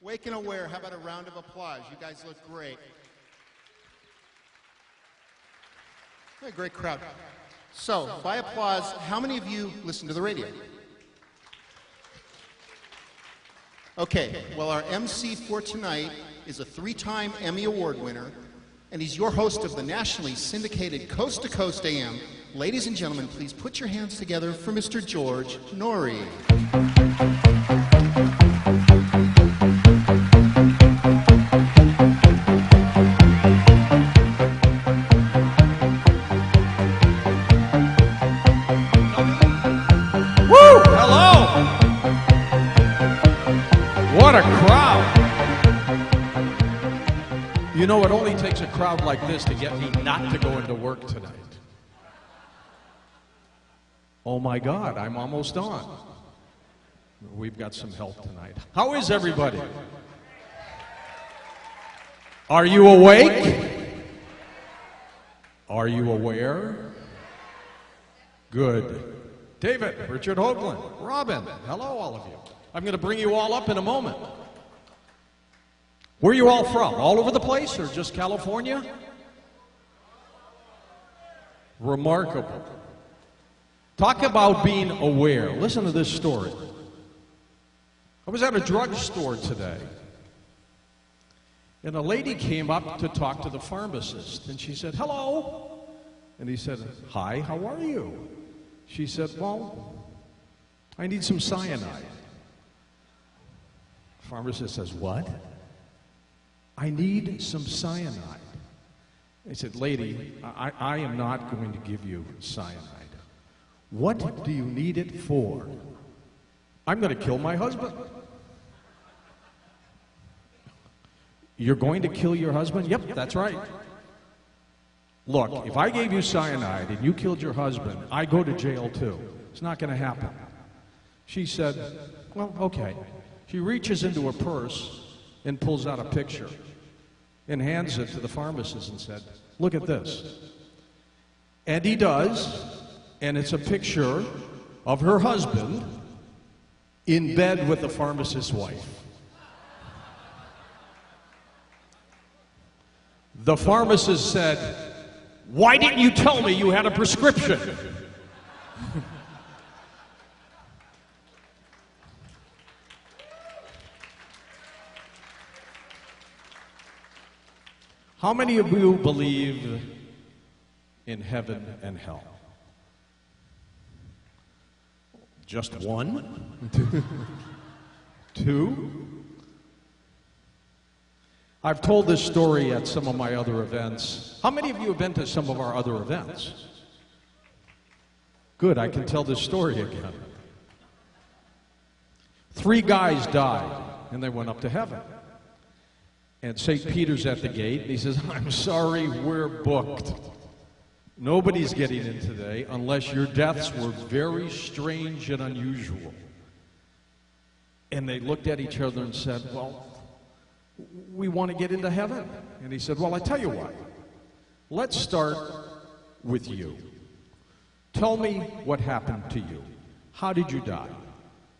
Wake and Aware, how about a round of applause? You guys look great. What a great crowd. So, by applause, how many of you listen to the radio? Okay, well, our MC for tonight is a 3-time Emmy Award winner, and he's your host of the nationally syndicated Coast to Coast AM. Ladies and gentlemen, please put your hands together for Mr. George Noory. What a crowd! You know, it only takes a crowd like this to get me not to go into work tonight. Oh my God, I'm almost on. We've got some help tonight. How is everybody? Are you awake? Are you aware? Good. David, Richard Hoagland, Robin, hello all of you. I'm going to bring you all up in a moment. Where are you all from? All over the place or just California? Remarkable. Talk about being aware. Listen to this story. I was at a drugstore today, and a lady came up to talk to the pharmacist, and she said, "Hello." And he said, "Hi, how are you?" She said, "Well, I need some cyanide." Pharmacist says, "What?" "I need some cyanide." He said, "Lady, I am not going to give you cyanide. What do you need it for?" "I'm going to kill my husband." "You're going to kill your husband?" "Yep, that's right." "Look, if I gave you cyanide and you killed your husband, I go to jail too. It's not going to happen." She said, "Well, okay." She reaches into her purse and pulls out a picture and hands it to the pharmacist and said, "Look at this." And he does, and it's a picture of her husband in bed with the pharmacist's wife. The pharmacist said, "Why didn't you tell me you had a prescription?" How many of you believe in heaven and hell? Just one? Two? I've told this story at some of my other events. How many of you have been to some of our other events? Good, I can tell this story again. 3 guys died, and they went up to heaven. And St. Peter's at the gate, and he says, "I'm sorry, we're booked. Nobody's getting in today unless your deaths were very strange and unusual." And they looked at each other and said, "Well, we want to get into heaven." And he said, "Well, I tell you what, let's start with you. Tell me what happened to you. How did you die?"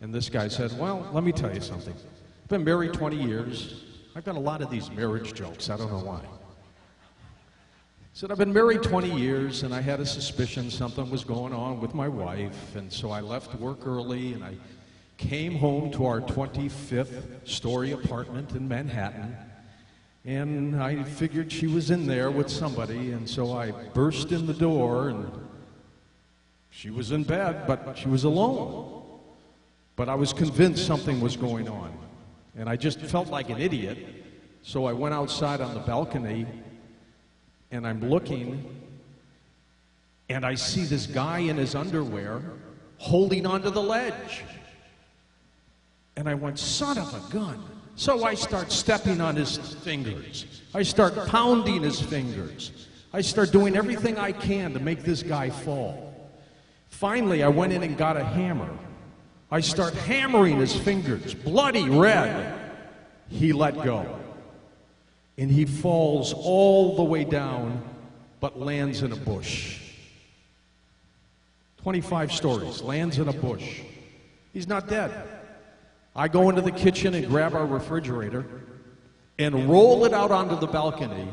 And this guy said, "Well, let me tell you something. I've been married 20 years. I've got a lot of these marriage jokes. I don't know why." He said, "I've been married 20 years, and I had a suspicion something was going on with my wife, and so I left work early, and I came home to our 25th story apartment in Manhattan, and I figured she was in there with somebody, and so I burst in the door, and she was in bed, but she was alone. But I was convinced something was going on. And I just felt like an idiot, so I went outside on the balcony, and I'm looking, and I see this guy in his underwear holding onto the ledge. And I went, son of a gun. So I start stepping on his fingers. I start pounding his fingers. I start doing everything I can to make this guy fall. Finally, I went in and got a hammer. I start hammering his fingers, bloody red. He let go. And he falls all the way down, but lands in a bush. 25 stories, lands in a bush. He's not dead. I go into the kitchen and grab our refrigerator and roll it out onto the balcony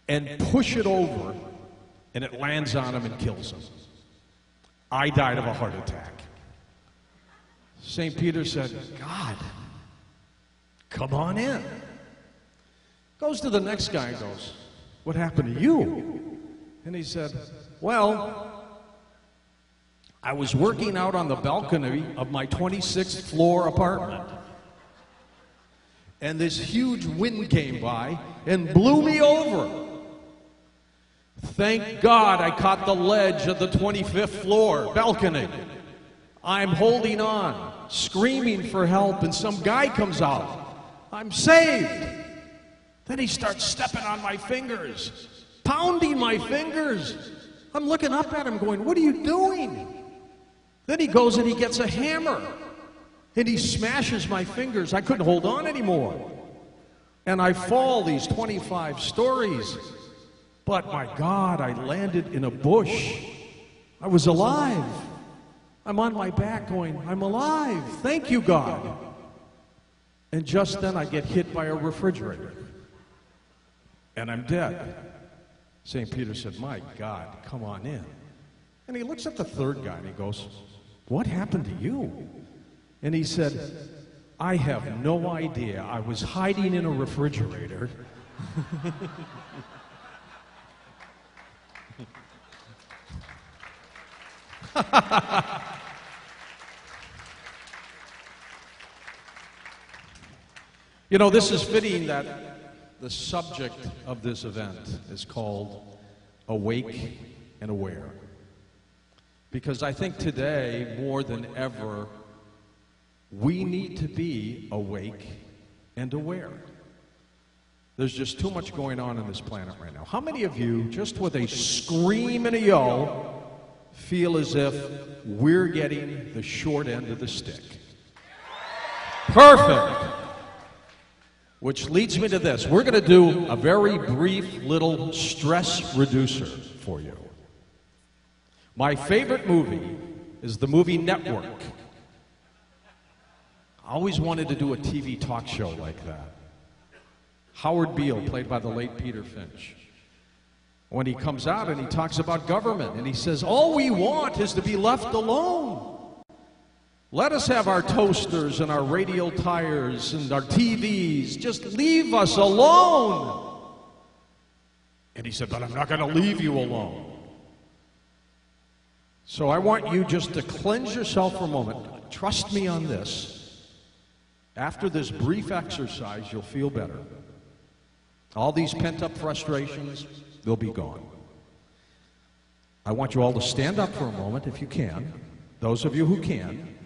and push it over, and it lands on him and kills him. I died of a heart attack. St. Peter said, God, come on in. Goes to the next guy and goes, what happened to you? And he said, well, I was working out on the balcony of my 26th floor apartment, and this huge wind came by and blew me over. Thank God I caught the ledge of the 25th floor balcony. I'm holding on, screaming for help, and some guy comes out. I'm saved. Then he starts stepping on my fingers, pounding my fingers. I'm looking up at him going, what are you doing? Then he goes and he gets a hammer, and he smashes my fingers. I couldn't hold on anymore. And I fall these 25 stories. But my God, I landed in a bush. I was alive. I'm on my back going, I'm alive. Thank you, God. And just then I get hit by a refrigerator. And I'm dead. St. Peter said, my God, come on in. And he looks at the third guy and he goes, what happened to you? And he said, I have no idea. I was hiding in a refrigerator. You know, this is fitting that the subject of this event is called Awake and Aware. Because I think today, more than ever, we need to be awake and aware. There's just too much going on this planet right now. How many of you, just with a scream and a yell, feel as if we're getting the short end of the stick? Perfect. Which leads me to this. We're going to do a very brief little stress reducer for you. My favorite movie is the movie Network. I always wanted to do a TV talk show like that. Howard Beale, played by the late Peter Finch. When he comes out and he talks about government, and he says, all we want is to be left alone. Let us have our toasters and our radial tires and our TVs. Just leave us alone. And he said, but I'm not going to leave you alone. So I want you just to cleanse yourself for a moment. Trust me on this. After this brief exercise, you'll feel better. All these pent-up frustrations, they'll be gone. I want you all to stand up for a moment if you can. Those of you who can.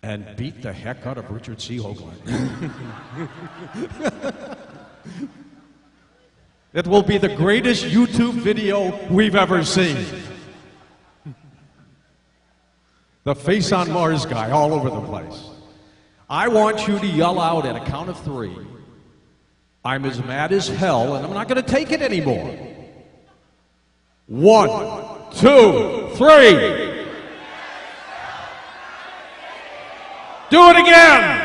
And beat the heck out of Richard C. Hoagland. It will be the greatest YouTube video we've ever seen. The face on Mars guy all over the place. I want you to yell out at a count of 3. I'm as mad as hell and I'm not going to take it anymore. 1, 2, 3. Do it again.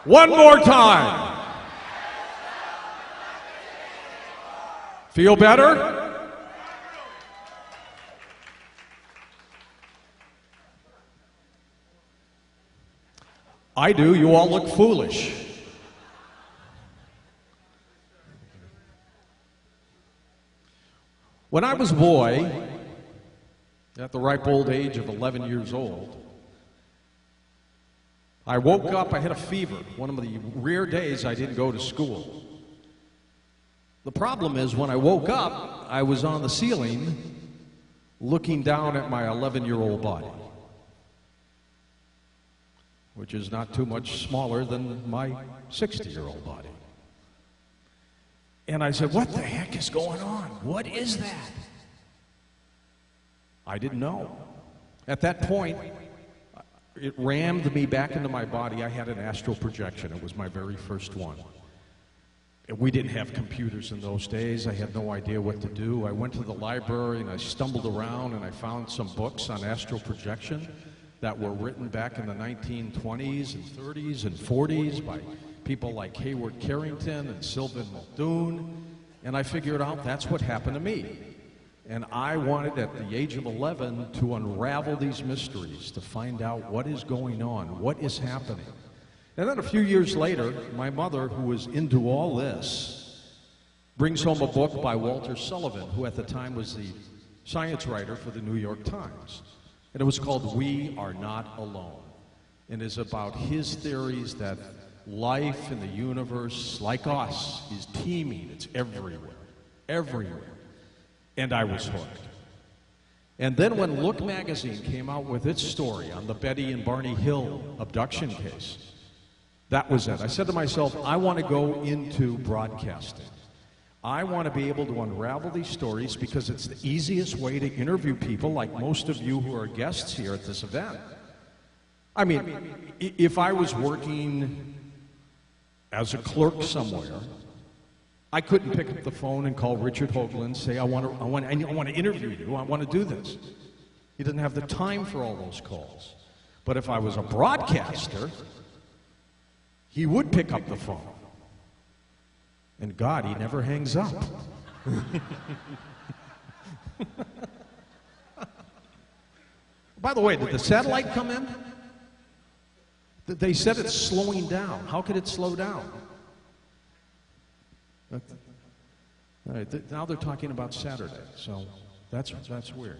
One more time. Feel better? I do. You all look foolish. When I was a boy, at the ripe old age of 11 years old, I woke up, I had a fever, one of the rare days I didn't go to school. The problem is, when I woke up, I was on the ceiling looking down at my 11-year-old body, which is not too much smaller than my 60-year-old body. And I said, what the heck is going on? What is that? I didn't know. At that point, it rammed me back into my body. I had an astral projection. It was my very first one. We didn't have computers in those days. I had no idea what to do. I went to the library and I stumbled around and I found some books on astral projection that were written back in the 1920s and 30s and 40s by people like Hayward Carrington and Sylvan Muldoon. And I figured out that's what happened to me. And I wanted, at the age of 11, to unravel these mysteries, to find out what is going on, what is happening. And then a few years later, my mother, who was into all this, brings home a book by Walter Sullivan, who at the time was the science writer for the New York Times. And it was called We Are Not Alone. And is about his theories that life in the universe, like us, is teeming. It's everywhere. Everywhere. And I was hooked. And then when Look magazine came out with its story on the Betty and Barney Hill abduction case, that was it. I said to myself, I want to go into broadcasting. I want to be able to unravel these stories because it's the easiest way to interview people like most of you who are guests here at this event. I mean, if I was working as a clerk somewhere, I couldn't pick up the phone and call Richard Hoagland and say, I want to interview you, I want to do this. He doesn't have the time for all those calls. But if I was a broadcaster, he would pick up the phone. And God, he never hangs up. By the way, did the satellite come in? They said it's slowing down. How could it slow down? All right, now they're talking about Saturday, so that's weird.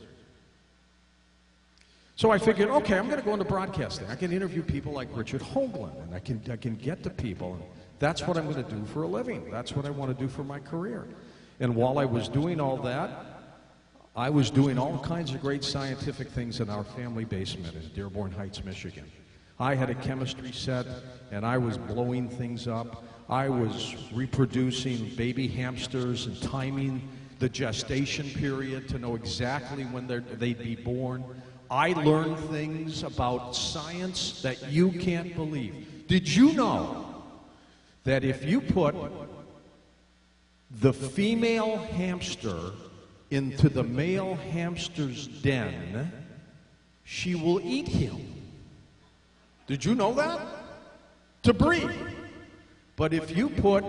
So I figured, okay, I'm going to go into broadcasting. I can interview people like Richard Hoagland, and I can get to people. And that's what I'm going to do for a living. That's what I want to do for my career. And while I was doing all that, I was doing all kinds of great scientific things in our family basement in Dearborn Heights, Michigan. I had a chemistry set, and I was blowing things up. I was reproducing baby hamsters and timing the gestation period to know exactly when they'd be born. I learned things about science that you can't believe. Did you know that if you put the female hamster into the male hamster's den, she will eat him? Did you know that? To breed. But if you put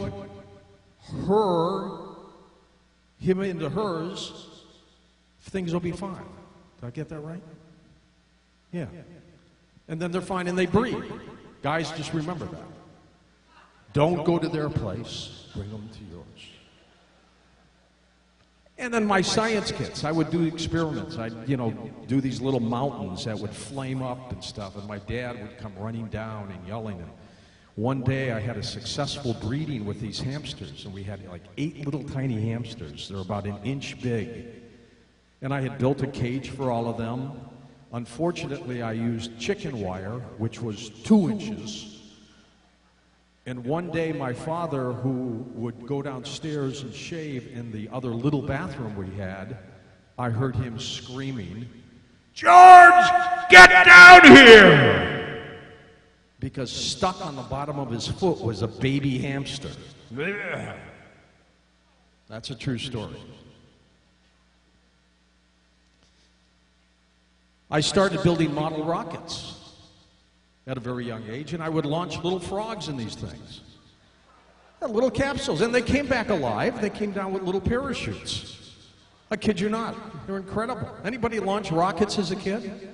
him into hers, things will be fine. Did I get that right? Yeah. And then they're fine and they breed. Guys, just remember that. Don't go to their place. Bring them to yours. And then my science kits, I would do experiments. I'd, do these little mountains that would flame up and stuff. And my dad would come running down and yelling. And one day I had a successful breeding with these hamsters. And we had like 8 little tiny hamsters. They're about an inch big. And I had built a cage for all of them. Unfortunately, I used chicken wire, which was 2 inches. And one day, my father, who would go downstairs and shave in the other little bathroom we had, I heard him screaming, "George, get down here!" Because stuck on the bottom of his foot was a baby hamster. That's a true story. I started building model rockets at a very young age, and I would launch little frogs in these things. Little capsules, and they came back alive. They came down with little parachutes. I kid you not. They're incredible. Anybody launch rockets as a kid?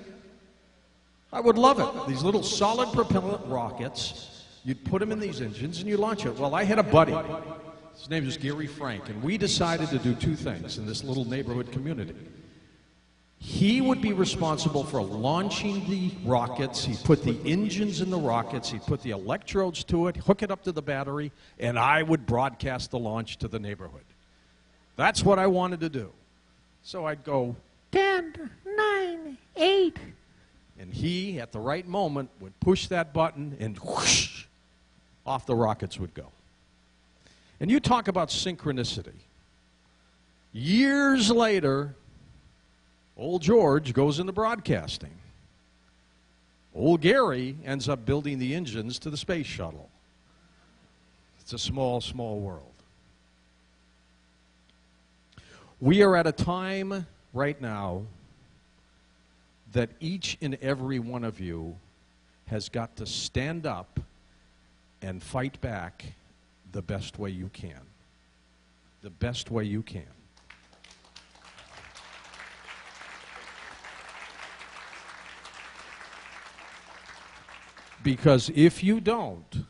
I would love it. These little solid propellant rockets, you'd put them in these engines and you launch it. Well, I had a buddy. His name was Gary Frank, and we decided to do 2 things in this little neighborhood community. He would be responsible for launching the rockets. He'd put the engines in the rockets. He'd put the electrodes to it, hook it up to the battery, and I would broadcast the launch to the neighborhood. That's what I wanted to do. So I'd go, 10, 9, 8. And he, at the right moment, would push that button, and whoosh, off the rockets would go. And you talk about synchronicity. Years later, old George goes into broadcasting. Old Gary ends up building the engines to the space shuttle. It's a small, small world. We are at a time right now that each and every one of you has got to stand up and fight back the best way you can. The best way you can. Because if you don't,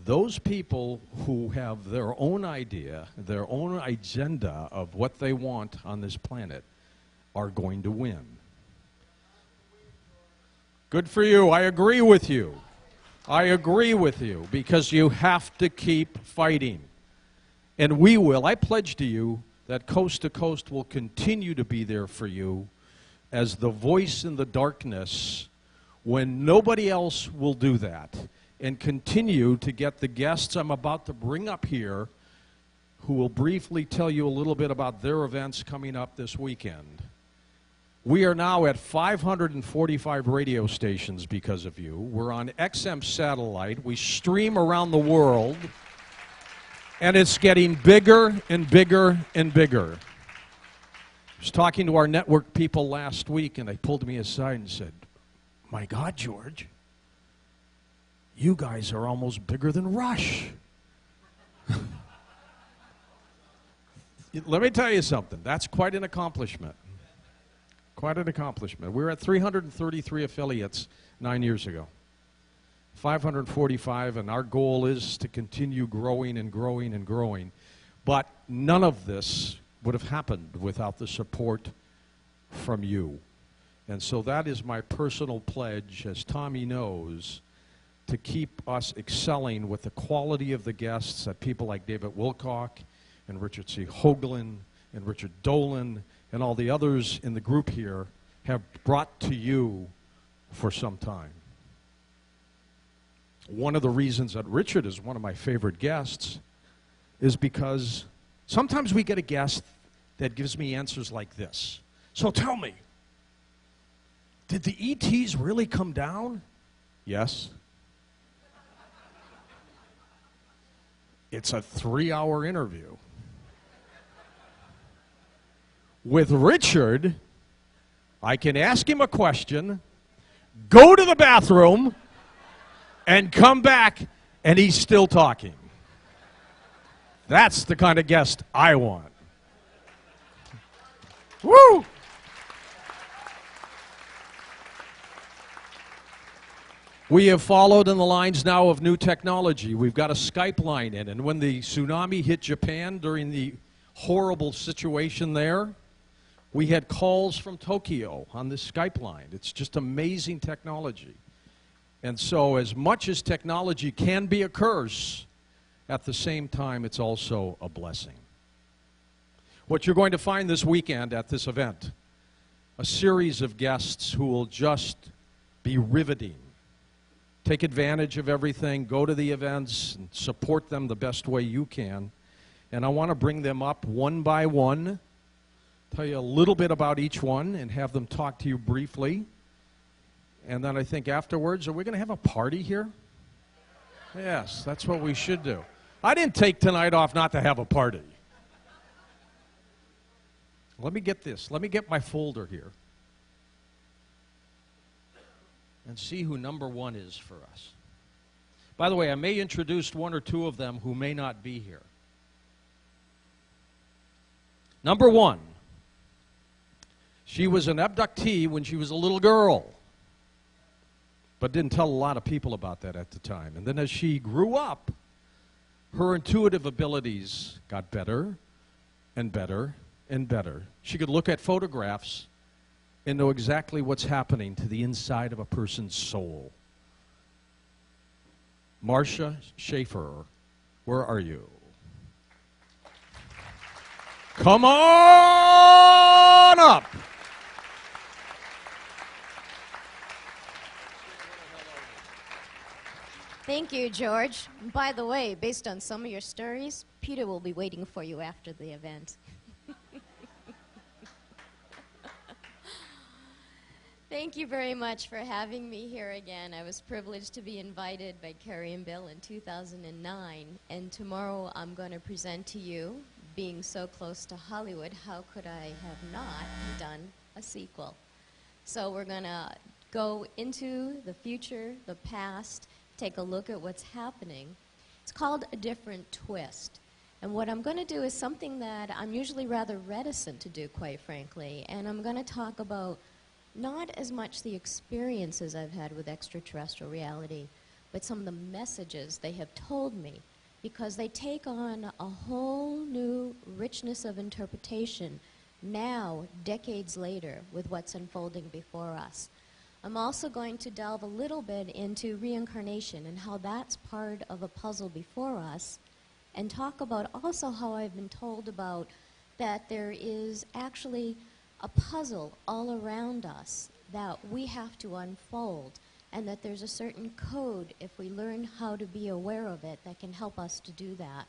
those people who have their own idea, their own agenda of what they want on this planet are going to win. Good for you. I agree with you. I agree with you because you have to keep fighting. And we will. I pledge to you that Coast to Coast will continue to be there for you as the voice in the darkness when nobody else will do that, and continue to get the guests I'm about to bring up here who will briefly tell you a little bit about their events coming up this weekend. We are now at 545 radio stations because of you. We're on XM satellite. We stream around the world, and it's getting bigger and bigger and bigger. I was talking to our network people last week, and they pulled me aside and said, "My God, George, you guys are almost bigger than Rush." Let me tell you something. That's quite an accomplishment. Quite an accomplishment. We were at 333 affiliates 9 years ago. 545, and our goal is to continue growing and growing and growing. But none of this would have happened without the support from you. And so that is my personal pledge, as Tommy knows, to keep us excelling with the quality of the guests that people like David Wilcock and Richard C. Hoagland and Richard Dolan and all the others in the group here have brought to you for some time. One of the reasons that Richard is one of my favorite guests is because sometimes we get a guest that gives me answers like this. So tell me, did the ETs really come down? Yes. It's a 3-hour interview. With Richard, I can ask him a question, go to the bathroom, and come back, and he's still talking. That's the kind of guest I want. Woo! We have followed in the lines now of new technology. We've got a Skype line in, and when the tsunami hit Japan during the horrible situation there, we had calls from Tokyo on this Skype line. It's just amazing technology. And so as much as technology can be a curse, at the same time, it's also a blessing. What you're going to find this weekend at this event, a series of guests who will just be riveting. Take advantage of everything, go to the events, and support them the best way you can. And I want to bring them up one by one, tell you a little bit about each one, and have them talk to you briefly. And then I think afterwards, are we going to have a party here? Yes, that's what we should do. I didn't take tonight off not to have a party. Let me get this. Let me get my folder here. And see who number one is for us. By the way, I may introduce one or two of them who may not be here. Number one, she was an abductee when she was a little girl, but didn't tell a lot of people about that at the time. And then as she grew up, her intuitive abilities got better and better and better. She could look at photographs and know exactly what's happening to the inside of a person's soul. Marcia Schaefer, where are you? Come on up. Thank you, George. By the way, based on some of your stories, Peter will be waiting for you after the event. Thank you very much for having me here again. I was privileged to be invited by Carrie and Bill in 2009, and tomorrow I'm going to present to you being so close to Hollywood, how could I have not done a sequel? So we're going to go into the future, the past, take a look at what's happening. It's called A Different Twist. And what I'm going to do is something that I'm usually rather reticent to do, quite frankly. And I'm going to talk about not as much the experiences I've had with extraterrestrial reality, but some of the messages they have told me, because they take on a whole new richness of interpretation now, decades later, with what's unfolding before us. I'm also going to delve a little bit into reincarnation and how that's part of a puzzle before us, and talk about also how I've been told about that there is actually a puzzle all around us that we have to unfold, and that there's a certain code, if we learn how to be aware of it, that can help us to do that.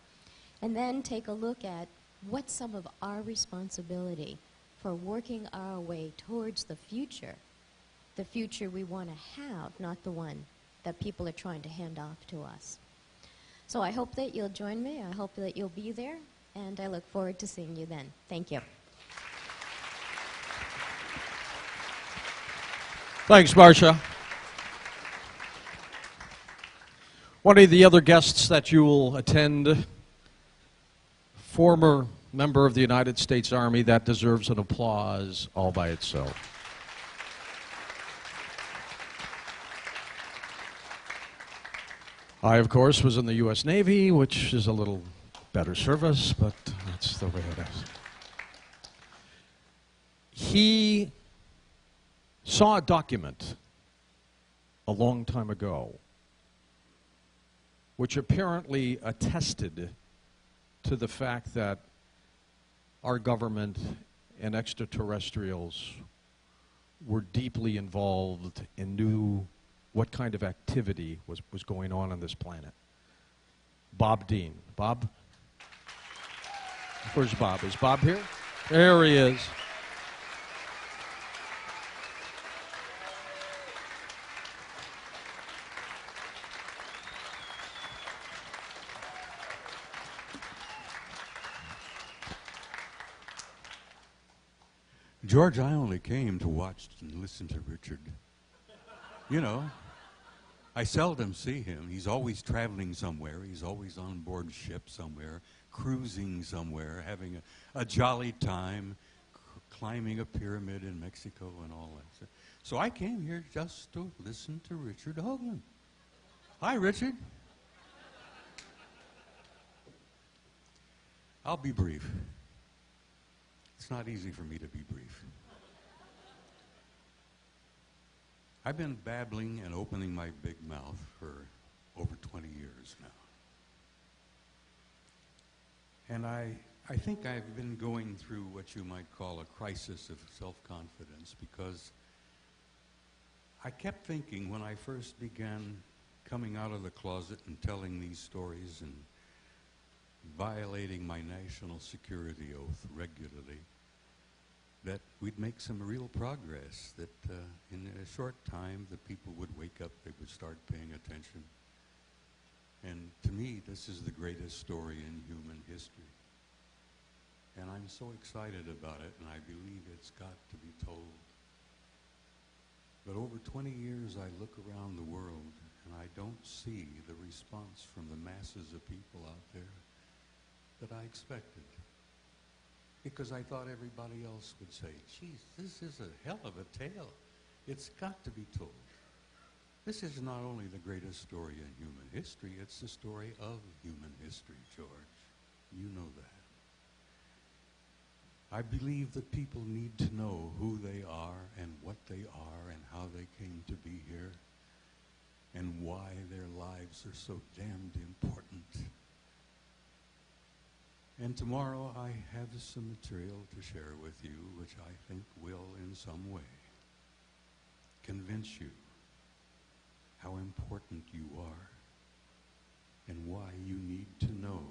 And then take a look at what's some of our responsibility for working our way towards the future we want to have, not the one that people are trying to hand off to us. So I hope that you'll join me. I hope that you'll be there, and I look forward to seeing you then. Thank you. Thanks, Marcia. One of the other guests that you will attend, former member of the United States Army, that deserves an applause all by itself. I, of course, was in the U.S. Navy, which is a little better service, but that's the way it is. He saw a document a long time ago which apparently attested to the fact that our government and extraterrestrials were deeply involved and knew what kind of activity was going on this planet. Bob Dean. Bob? Where's Bob? Is Bob here? There he is. George, I only came to watch and listen to Richard. You know, I seldom see him. He's always traveling somewhere. He's always on board ship somewhere, cruising somewhere, having a jolly time, climbing a pyramid in Mexico and all that. So I came here just to listen to Richard Hoagland. Hi, Richard. I'll be brief. It's not easy for me to be brief. I've been babbling and opening my big mouth for over 20 years now. And I think I've been going through what you might call a crisis of self-confidence, because I kept thinking when I first began coming out of the closet and telling these stories and violating my national security oath regularly, that we'd make some real progress, that in a short time the people would wake up, they would start paying attention. And to me, this is the greatest story in human history. And I'm so excited about it, and I believe it's got to be told. But over 20 years I look around the world and I don't see the response from the masses of people out there that I expected. Because I thought everybody else would say, geez, this is a hell of a tale. It's got to be told. This is not only the greatest story in human history, it's the story of human history, George. You know that. I believe that people need to know who they are and what they are and how they came to be here and why their lives are so damned important. And tomorrow I have some material to share with you which I think will in some way convince you how important you are and why you need to know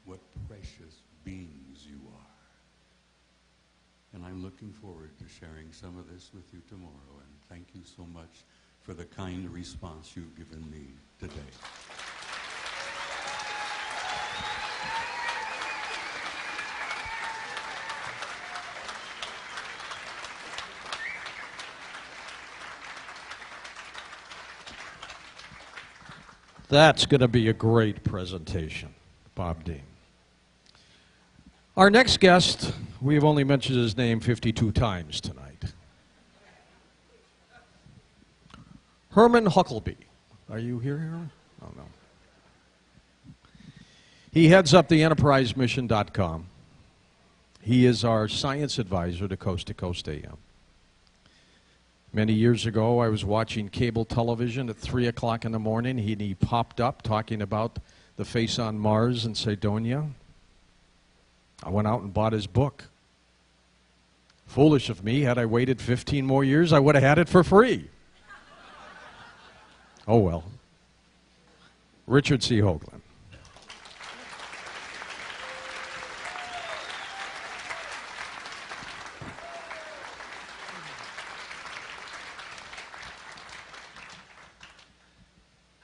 what precious beings you are. And I'm looking forward to sharing some of this with you tomorrow, and thank you so much for the kind response you've given me today. That's going to be a great presentation, Bob Dean. Our next guest, we've only mentioned his name 52 times tonight. Herman Huckleby. Are you here, Herman? Oh, no. He heads up the EnterpriseMission.com. He is our science advisor to Coast AM. Many years ago, I was watching cable television at 3 o'clock in the morning. He popped up talking about the face on Mars in Cydonia. I went out and bought his book. Foolish of me, had I waited 15 more years, I would have had it for free. Oh well. Richard C. Hoagland.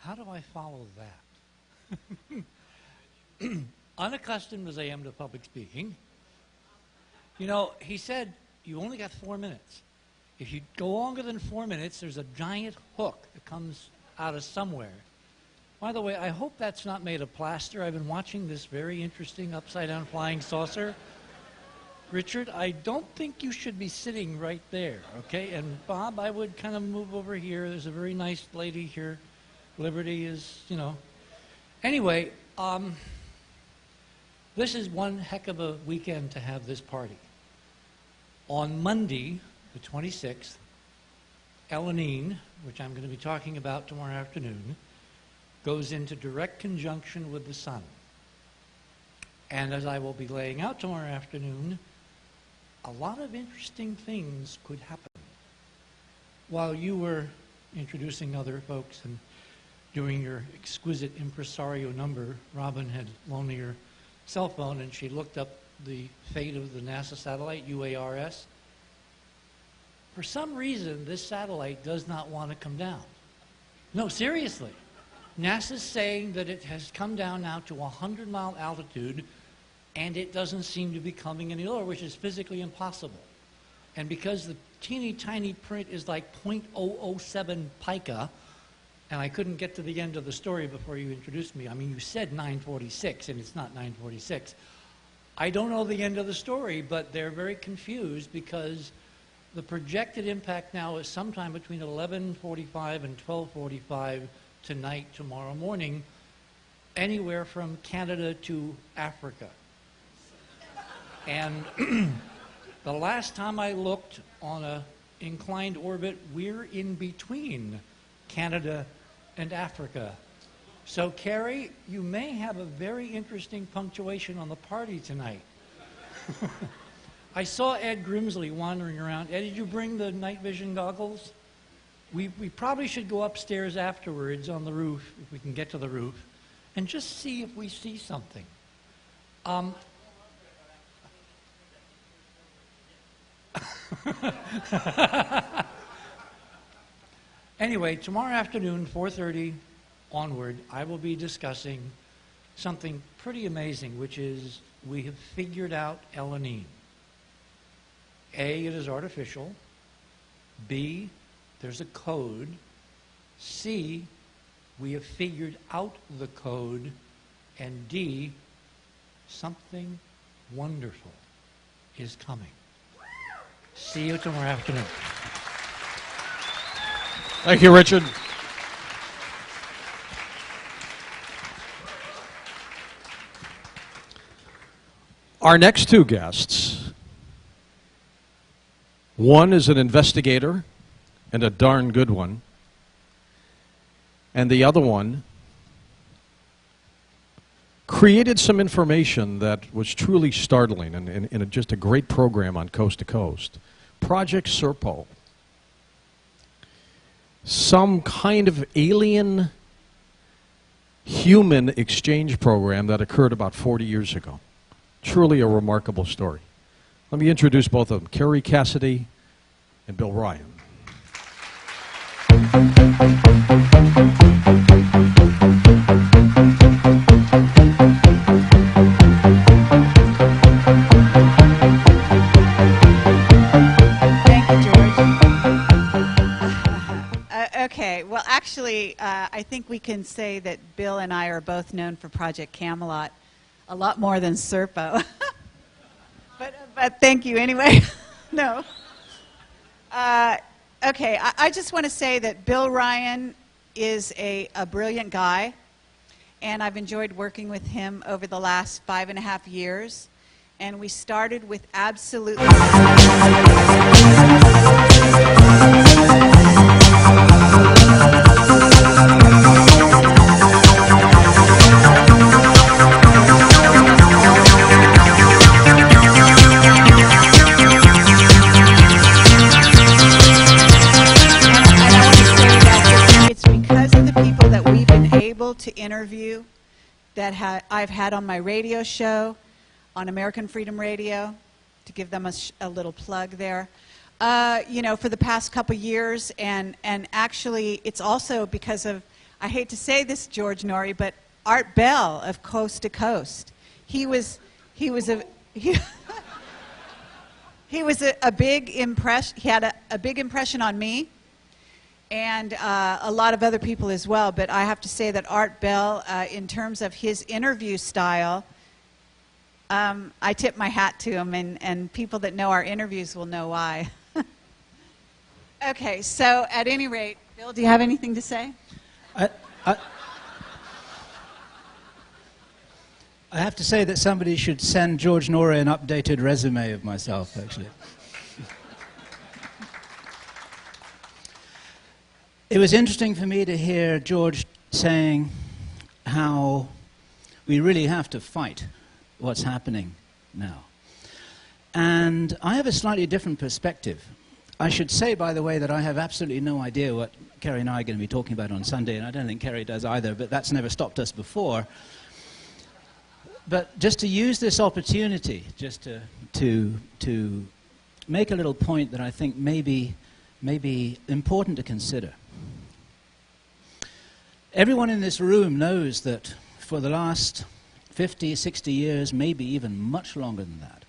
How do I follow that? Unaccustomed as I am to public speaking, you know, he said, you only got 4 minutes. If you go longer than 4 minutes, there's a giant hook that comes out of somewhere. By the way, I hope that's not made of plaster. I've been watching this very interesting upside-down flying saucer. Richard, I don't think you should be sitting right there, okay? And Bob, I would kind of move over here. There's a very nice lady here. Liberty is, you know. Anyway, this is one heck of a weekend to have this party. On Monday, the 26th, Elanine, which I'm going to be talking about tomorrow afternoon, goes into direct conjunction with the sun. And as I will be laying out tomorrow afternoon, a lot of interesting things could happen. While you were introducing other folks and doing your exquisite impresario number, Robin had loaned me her cell phone and she looked up the fate of the NASA satellite, UARS. For some reason, this satellite does not want to come down. No, seriously. NASA's saying that it has come down now to 100-mile altitude and it doesn't seem to be coming any lower, which is physically impossible. And because the teeny tiny print is like 0.007 pica, and I couldn't get to the end of the story before you introduced me. I mean, you said 946, and it's not 946. I don't know the end of the story, but they're very confused because the projected impact now is sometime between 11:45 and 12:45 tonight, tomorrow morning, anywhere from Canada to Africa. And the last time I looked on an inclined orbit, we're in between Canada and Africa. So, Carrie, you may have a very interesting punctuation on the party tonight. I saw Ed Grimsley wandering around. Ed, did you bring the night vision goggles? We probably should go upstairs afterwards on the roof, if we can get to the roof, and just see if we see something. Anyway, tomorrow afternoon, 4:30 onward, I will be discussing something pretty amazing, which is we have figured out Elanine. A, it is artificial. B, there's a code. C, we have figured out the code. And D, something wonderful is coming. See you tomorrow afternoon. Thank you, Richard. Our next two guests, one is an investigator and a darn good one, and the other one created some information that was truly startling and in just a great program on Coast to Coast. Project Serpo. Some kind of alien human exchange program that occurred about 40 years ago. Truly a remarkable story. Let me introduce both of them, Carrie Cassidy and Bill Ryan. Okay, well, actually, I think we can say that Bill and I are both known for Project Camelot a lot more than Serpo. but thank you anyway. No. Okay, I just want to say that Bill Ryan is a brilliant guy, and I've enjoyed working with him over the last 5.5 years. And we started with absolutely... to interview that I've had on my radio show, on American Freedom Radio, to give them a little plug there, you know, for the past couple years, and actually it's also because of, I hate to say this, George Noory, but Art Bell of Coast to Coast. He was a big impression. He had a big impression on me, and a lot of other people as well. But I have to say that Art Bell, in terms of his interview style, I tip my hat to him, and people that know our interviews will know why. Okay, so at any rate, Bill, do you have anything to say? I have to say that somebody should send George Noory an updated resume of myself, actually. It was interesting for me to hear George saying how we really have to fight what's happening now. And I have a slightly different perspective. I should say, by the way, that I have absolutely no idea what Kerry and I are going to be talking about on Sunday, and I don't think Kerry does either, but that's never stopped us before. But just to use this opportunity, just to make a little point that I think may be important to consider. Everyone in this room knows that for the last 50, 60 years, maybe even much longer than that,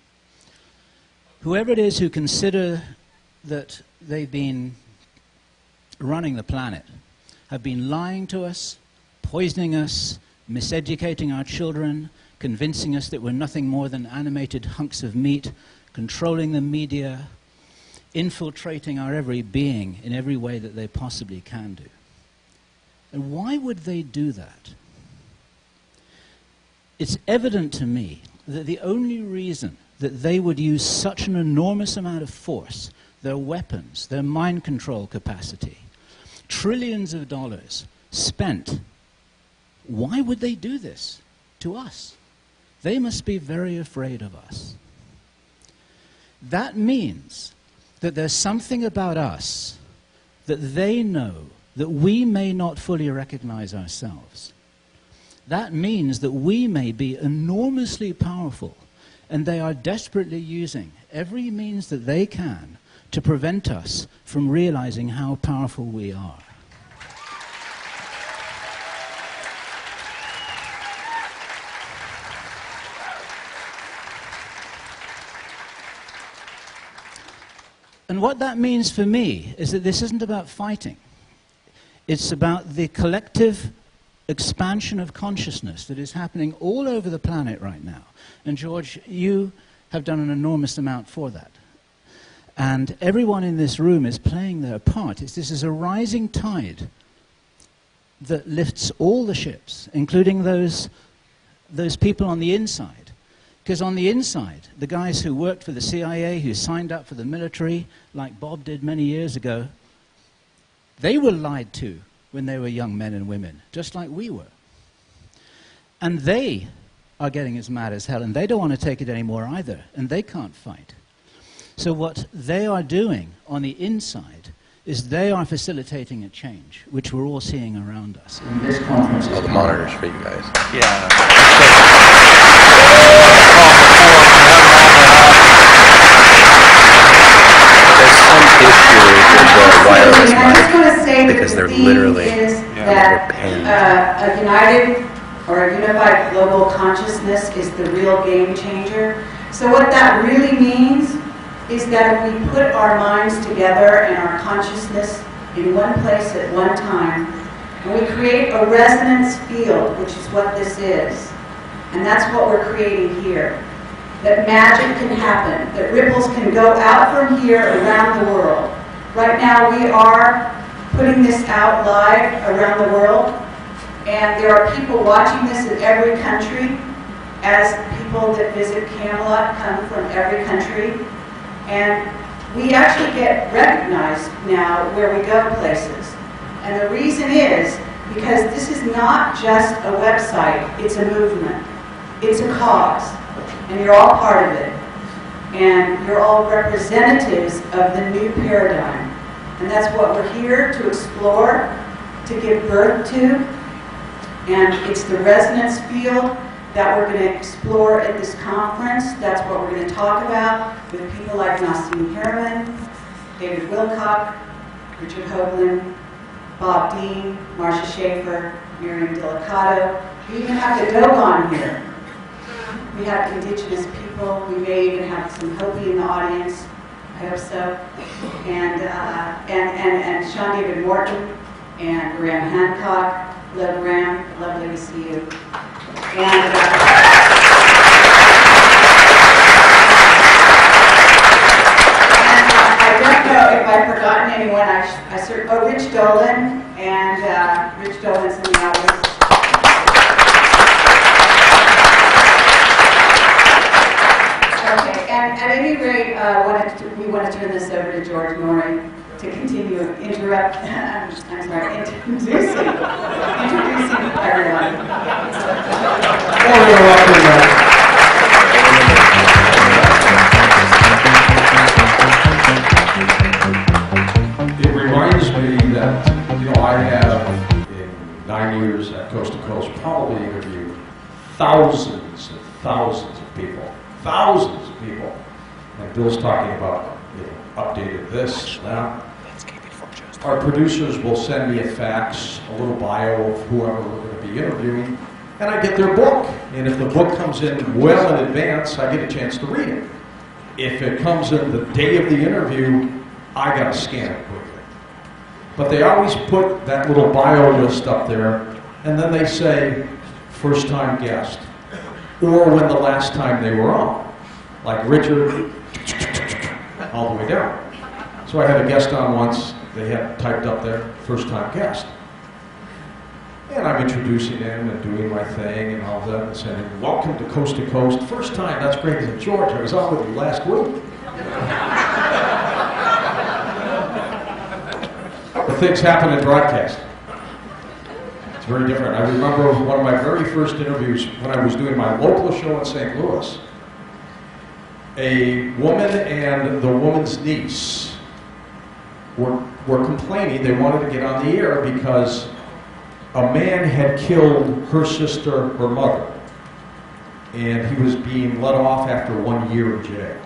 whoever it is who consider that they've been running the planet have been lying to us, poisoning us, miseducating our children, convincing us that we're nothing more than animated hunks of meat, controlling the media, infiltrating our every being in every way that they possibly can do. And why would they do that? It's evident to me that the only reason that they would use such an enormous amount of force, their weapons, their mind control capacity, trillions of dollars spent, why would they do this to us? They must be very afraid of us. That means that there's something about us that they know that we may not fully recognize ourselves. That means that we may be enormously powerful, and they are desperately using every means that they can to prevent us from realizing how powerful we are. And what that means for me is that this isn't about fighting. It's about the collective expansion of consciousness that is happening all over the planet right now. And George, you have done an enormous amount for that. And everyone in this room is playing their part. This is a rising tide that lifts all the ships, including those people on the inside. Because on the inside, the guys who worked for the CIA, who signed up for the military, like Bob did many years ago, they were lied to when they were young men and women, just like we were. And they are getting as mad as hell, and they don't want to take it anymore either, and they can't fight. So what they are doing on the inside is they are facilitating a change, which we're all seeing around us. In this conference, all the monitors for you guys. Yeah. Wireless mic because they're literally paying. A united or a unified global consciousness is the real game changer. So what that really means is that if we put our minds together and our consciousness in one place at one time, And we create a resonance field, which is what this is. And that's what we're creating here. That magic can happen, that ripples can go out from here around the world. Right now we are putting this out live around the world, and there are people watching this in every country, as people that visit Camelot come from every country. And we actually get recognized now where we go places. And the reason is because this is not just a website, it's a movement. It's a cause, and you're all part of it. And you're all representatives of the new paradigm. And that's what we're here to explore, to give birth to. And it's the resonance field that we're going to explore at this conference. That's what we're going to talk about with people like Nassim Herman, David Wilcock, Richard Hoagland, Bob Dean, Marcia Schaefer, Miriam Delicato. We even have the Dogon here. We have indigenous people. We may even have some Hopi in the audience. I hope so. And Sean David Morton and Graham Hancock. Hello, Graham. Lovely to see you. And I don't know if I've forgotten anyone. Rich Dolan, and Rich Dolan's in the audience. Okay, and at any rate, we want to turn this over to George Noory to continue introducing everyone. It reminds me that, I have, in 9 years at Coast to Coast, probably interviewed thousands and thousands of people. Thousands of people. Like Bill's talking about, updated this, that. Our producers will send me a fax, a little bio of whoever we're going to be interviewing, and I get their book. And if the book comes in well in advance, I get a chance to read it. If it comes in the day of the interview, I got to scan it quickly. But they always put that little bio list up there, and then they say, first-time guest, or when the last time they were on. Like Richard, all the way down. So I had a guest on once. They had typed up there, first-time guest. And I'm introducing him and doing my thing and all that, and saying, welcome to Coast, first time, that's great. I said, George, I was on with you last week. But things happen in broadcast. It's very different. I remember one of my very first interviews when I was doing my local show in St. Louis. A woman and the woman's niece were complaining. They wanted to get on the air because a man had killed her sister, her mother, and he was being let off after 1 year in jail.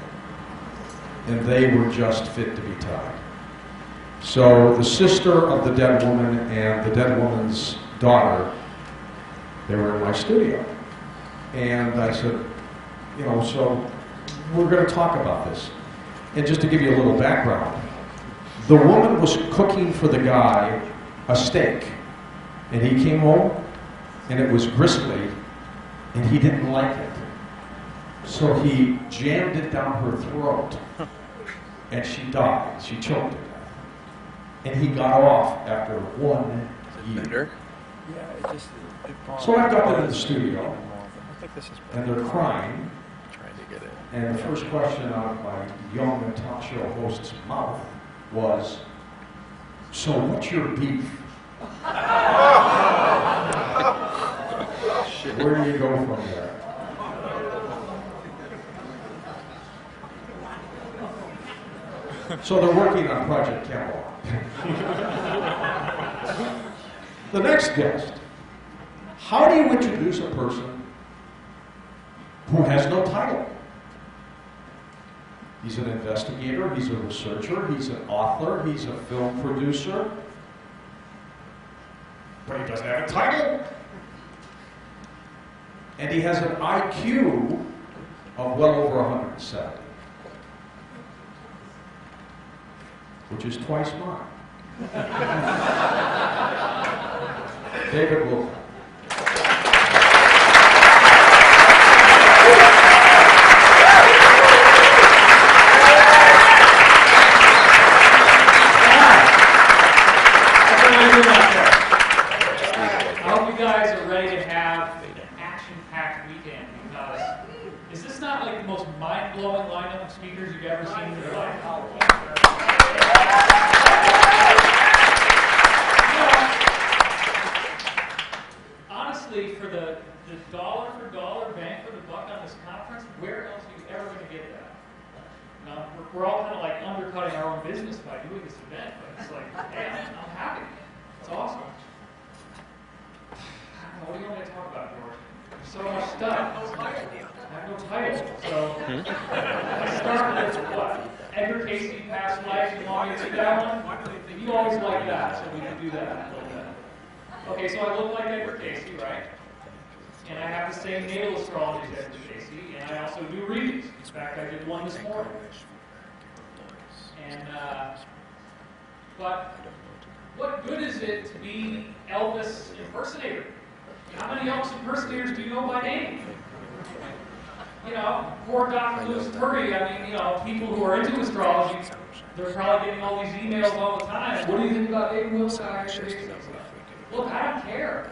And they were just fit to be tied. So the sister of the dead woman and the dead woman's daughter, they were in my studio. And I said, so we're going to talk about this. And just to give you a little background, the woman was cooking for the guy a steak. And he came home, and it was gristly, and he didn't like it. So he jammed it down her throat, and she died. She choked to death. And he got off after 1 year. So I got them in the studio, and they're crying. And the first question out of my young and talk show host's mouth was, so what's your beef? Where do you go from there? So they're working on Project Camelot. The next guest. How do you introduce a person who has no title? He's an investigator, he's a researcher, he's an author, he's a film producer, but he doesn't have a title. And he has an IQ of well over 170, which is twice mine. David Wilcock. I hope you guys are ready to have an action-packed weekend, because is this not like the most mind-blowing lineup of speakers you've ever seen in your life? Honestly, for the dollar for dollar, bang for the buck on this conference, where else are you ever going to get that? Now, we're all kind of like undercutting our own business by doing this event, but it's like, hey, I'm happy. It's awesome. What do you want me to talk about, George? There's so much stuff. I have no title. So let's start with what? Edgar Casey, Past Life. You want me to do that one? You always like that, so we can do that. Okay, so I look like Edgar Casey, right? And I have the same natal astrology as Edgar Casey, and I also do readings. In fact, I did one this morning. And, but what good is it to be Elvis impersonator? How many Elvis impersonators do you know by name? You know, poor Dr. Lewis Purdy, I mean, you know, people who are into astrology, they're probably getting all these emails all the time. What do you think about David Wilcock? Look, I don't care.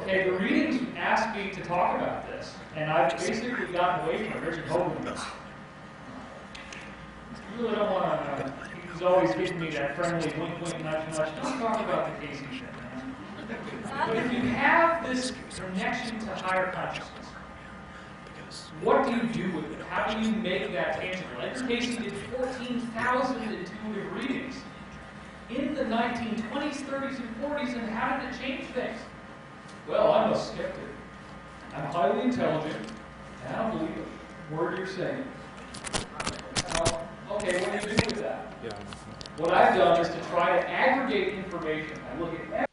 Okay, the readings asked me to talk about this, and I've basically gotten away from it. Richard Hogan. You really don't want to, he's always giving me that friendly wink, wink, nudge, nudge. Don't talk about the Casey shit, man. But if you have this connection to higher consciousness, what do you do with it? How do you make that tangible? Edgar Casey did 14,000 intuitive readings in the 1920s, 30s, and 40s, and how did it change things? Well, I'm a skeptic. I'm highly intelligent, and I don't believe a word you're saying. Okay, what do you do with that? Yeah. What I've done is to try to aggregate information. I look at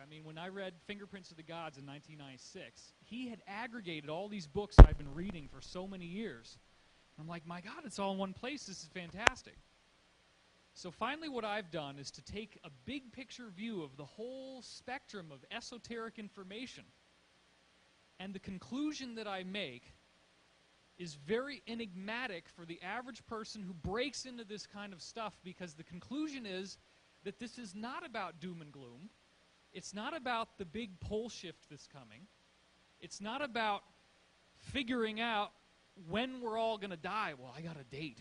I mean, when I read Fingerprints of the Gods in 1996, he had aggregated all these books I've been reading for so many years. I'm like, my God, it's all in one place. This is fantastic. So finally what I've done is to take a big picture view of the whole spectrum of esoteric information. And the conclusion that I make is very enigmatic for the average person who breaks into this kind of stuff, because the conclusion is that this is not about doom and gloom. It's not about the big pole shift that's coming. It's not about figuring out when we're all going to die. Well, I got a date.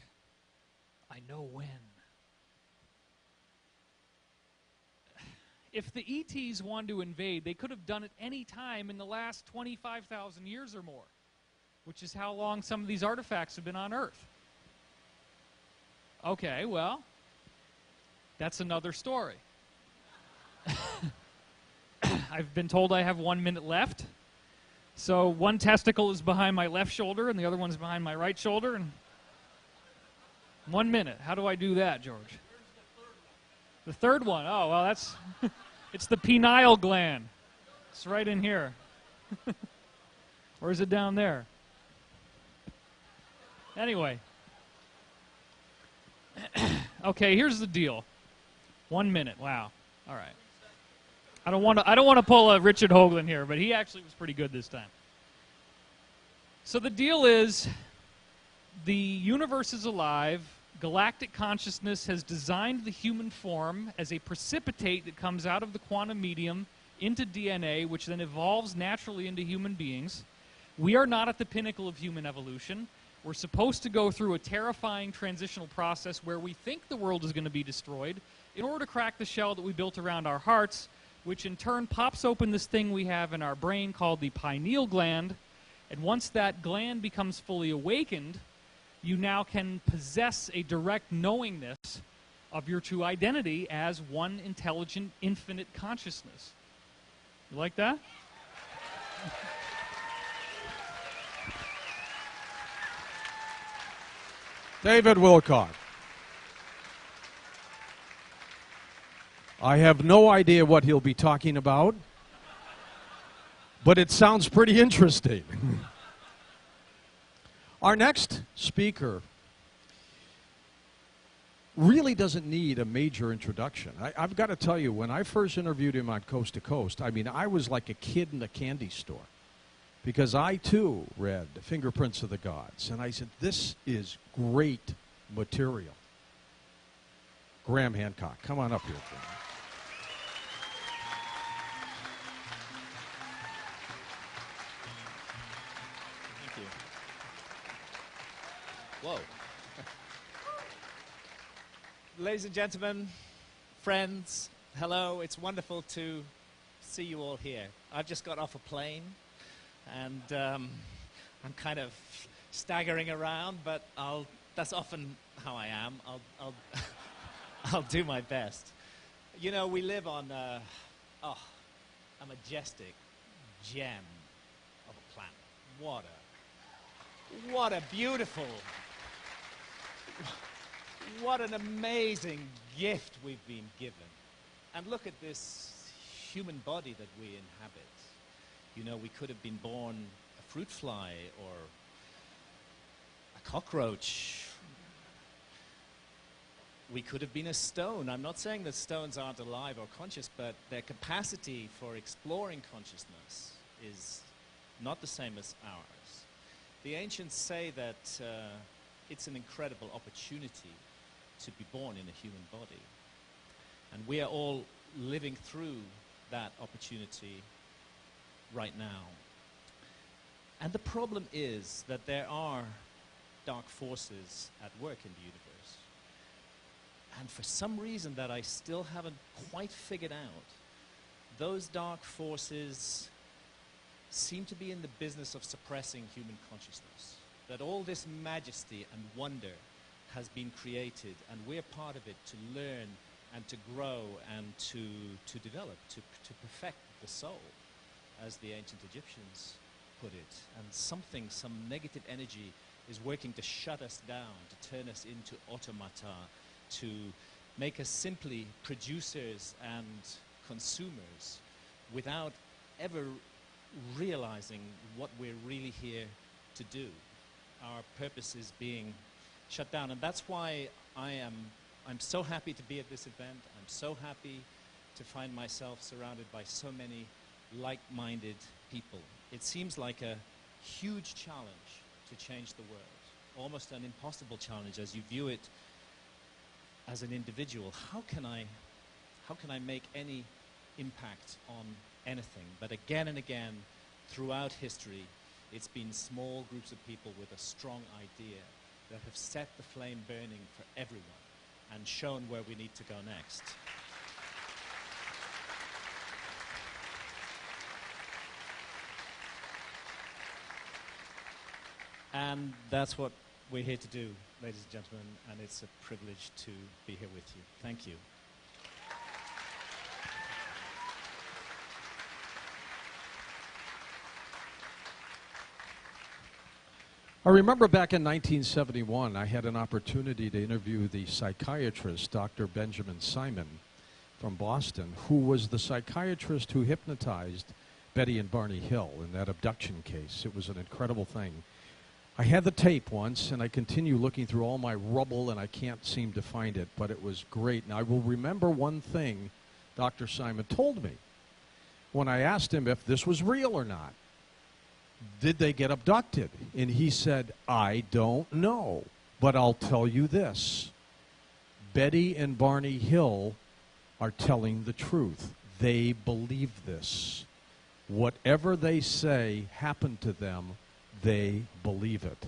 I know when. If the ETs wanted to invade, they could have done it any time in the last 25,000 years or more, which is how long some of these artifacts have been on Earth. Okay, well, that's another story. I've been told I have 1 minute left. So one testicle is behind my left shoulder and the other one's behind my right shoulder. And 1 minute. How do I do that, George? The third one. Oh, well, that's... it's the pineal gland. It's right in here. Or is it down there? Anyway. Okay, here's the deal. 1 minute. Wow. All right. I don't want to pull a Richard Hoagland here, but he actually was pretty good this time. So the deal is, the universe is alive. Galactic consciousness has designed the human form as a precipitate that comes out of the quantum medium into DNA, which then evolves naturally into human beings. We are not at the pinnacle of human evolution. We're supposed to go through a terrifying transitional process where we think the world is going to be destroyed in order to crack the shell that we built around our hearts, which in turn pops open this thing we have in our brain called the pineal gland. And once that gland becomes fully awakened, you now can possess a direct knowingness of your true identity as one intelligent, infinite consciousness. You like that? David Wilcock. I have no idea what he'll be talking about, but it sounds pretty interesting. Our next speaker really doesn't need a major introduction. I've got to tell you, when I first interviewed him on Coast to Coast, I mean, I was like a kid in a candy store, because I, too, read Fingerprints of the Gods, and I said, this is great material. Graham Hancock, come on up here. Thank you. Whoa. Ladies and gentlemen, friends, hello. It's wonderful to see you all here. I've just got off a plane, and I'm kind of staggering around, but that's often how I am. I'll do my best. You know, we live on a majestic gem of a planet. What a beautiful, what an amazing gift we've been given. And look at this human body that we inhabit. You know, we could have been born a fruit fly or a cockroach. We could have been a stone. I'm not saying that stones aren't alive or conscious, but their capacity for exploring consciousness is not the same as ours. The ancients say that it's an incredible opportunity to be born in a human body. And we are all living through that opportunity right now. And the problem is that there are dark forces at work in the universe. And for some reason that I still haven't quite figured out, those dark forces seem to be in the business of suppressing human consciousness. That all this majesty and wonder has been created, and we're part of it to learn and to grow and to develop, to perfect the soul, as the ancient Egyptians put it. And some negative energy is working to shut us down, to turn us into automata, to make us simply producers and consumers without ever realizing what we're really here to do. Our purpose is being shut down, and that's why I'm so happy to be at this event. I'm so happy to find myself surrounded by so many like-minded people. It seems like a huge challenge to change the world, almost an impossible challenge as you view it as an individual. How can I make any impact on anything? But again and again, throughout history, it's been small groups of people with a strong idea that have set the flame burning for everyone and shown where we need to go next. And that's what we're here to do, ladies and gentlemen, and it's a privilege to be here with you. Thank you. I remember back in 1971, I had an opportunity to interview the psychiatrist, Dr. Benjamin Simon from Boston, who was the psychiatrist who hypnotized Betty and Barney Hill in that abduction case. It was an incredible thing. I had the tape once, and I continue looking through all my rubble, and I can't seem to find it, but it was great. And I will remember one thing Dr. Simon told me when I asked him if this was real or not. Did they get abducted? And he said, I don't know, but I'll tell you this. Betty and Barney Hill are telling the truth. They believe this. Whatever they say happened to them, they believe it.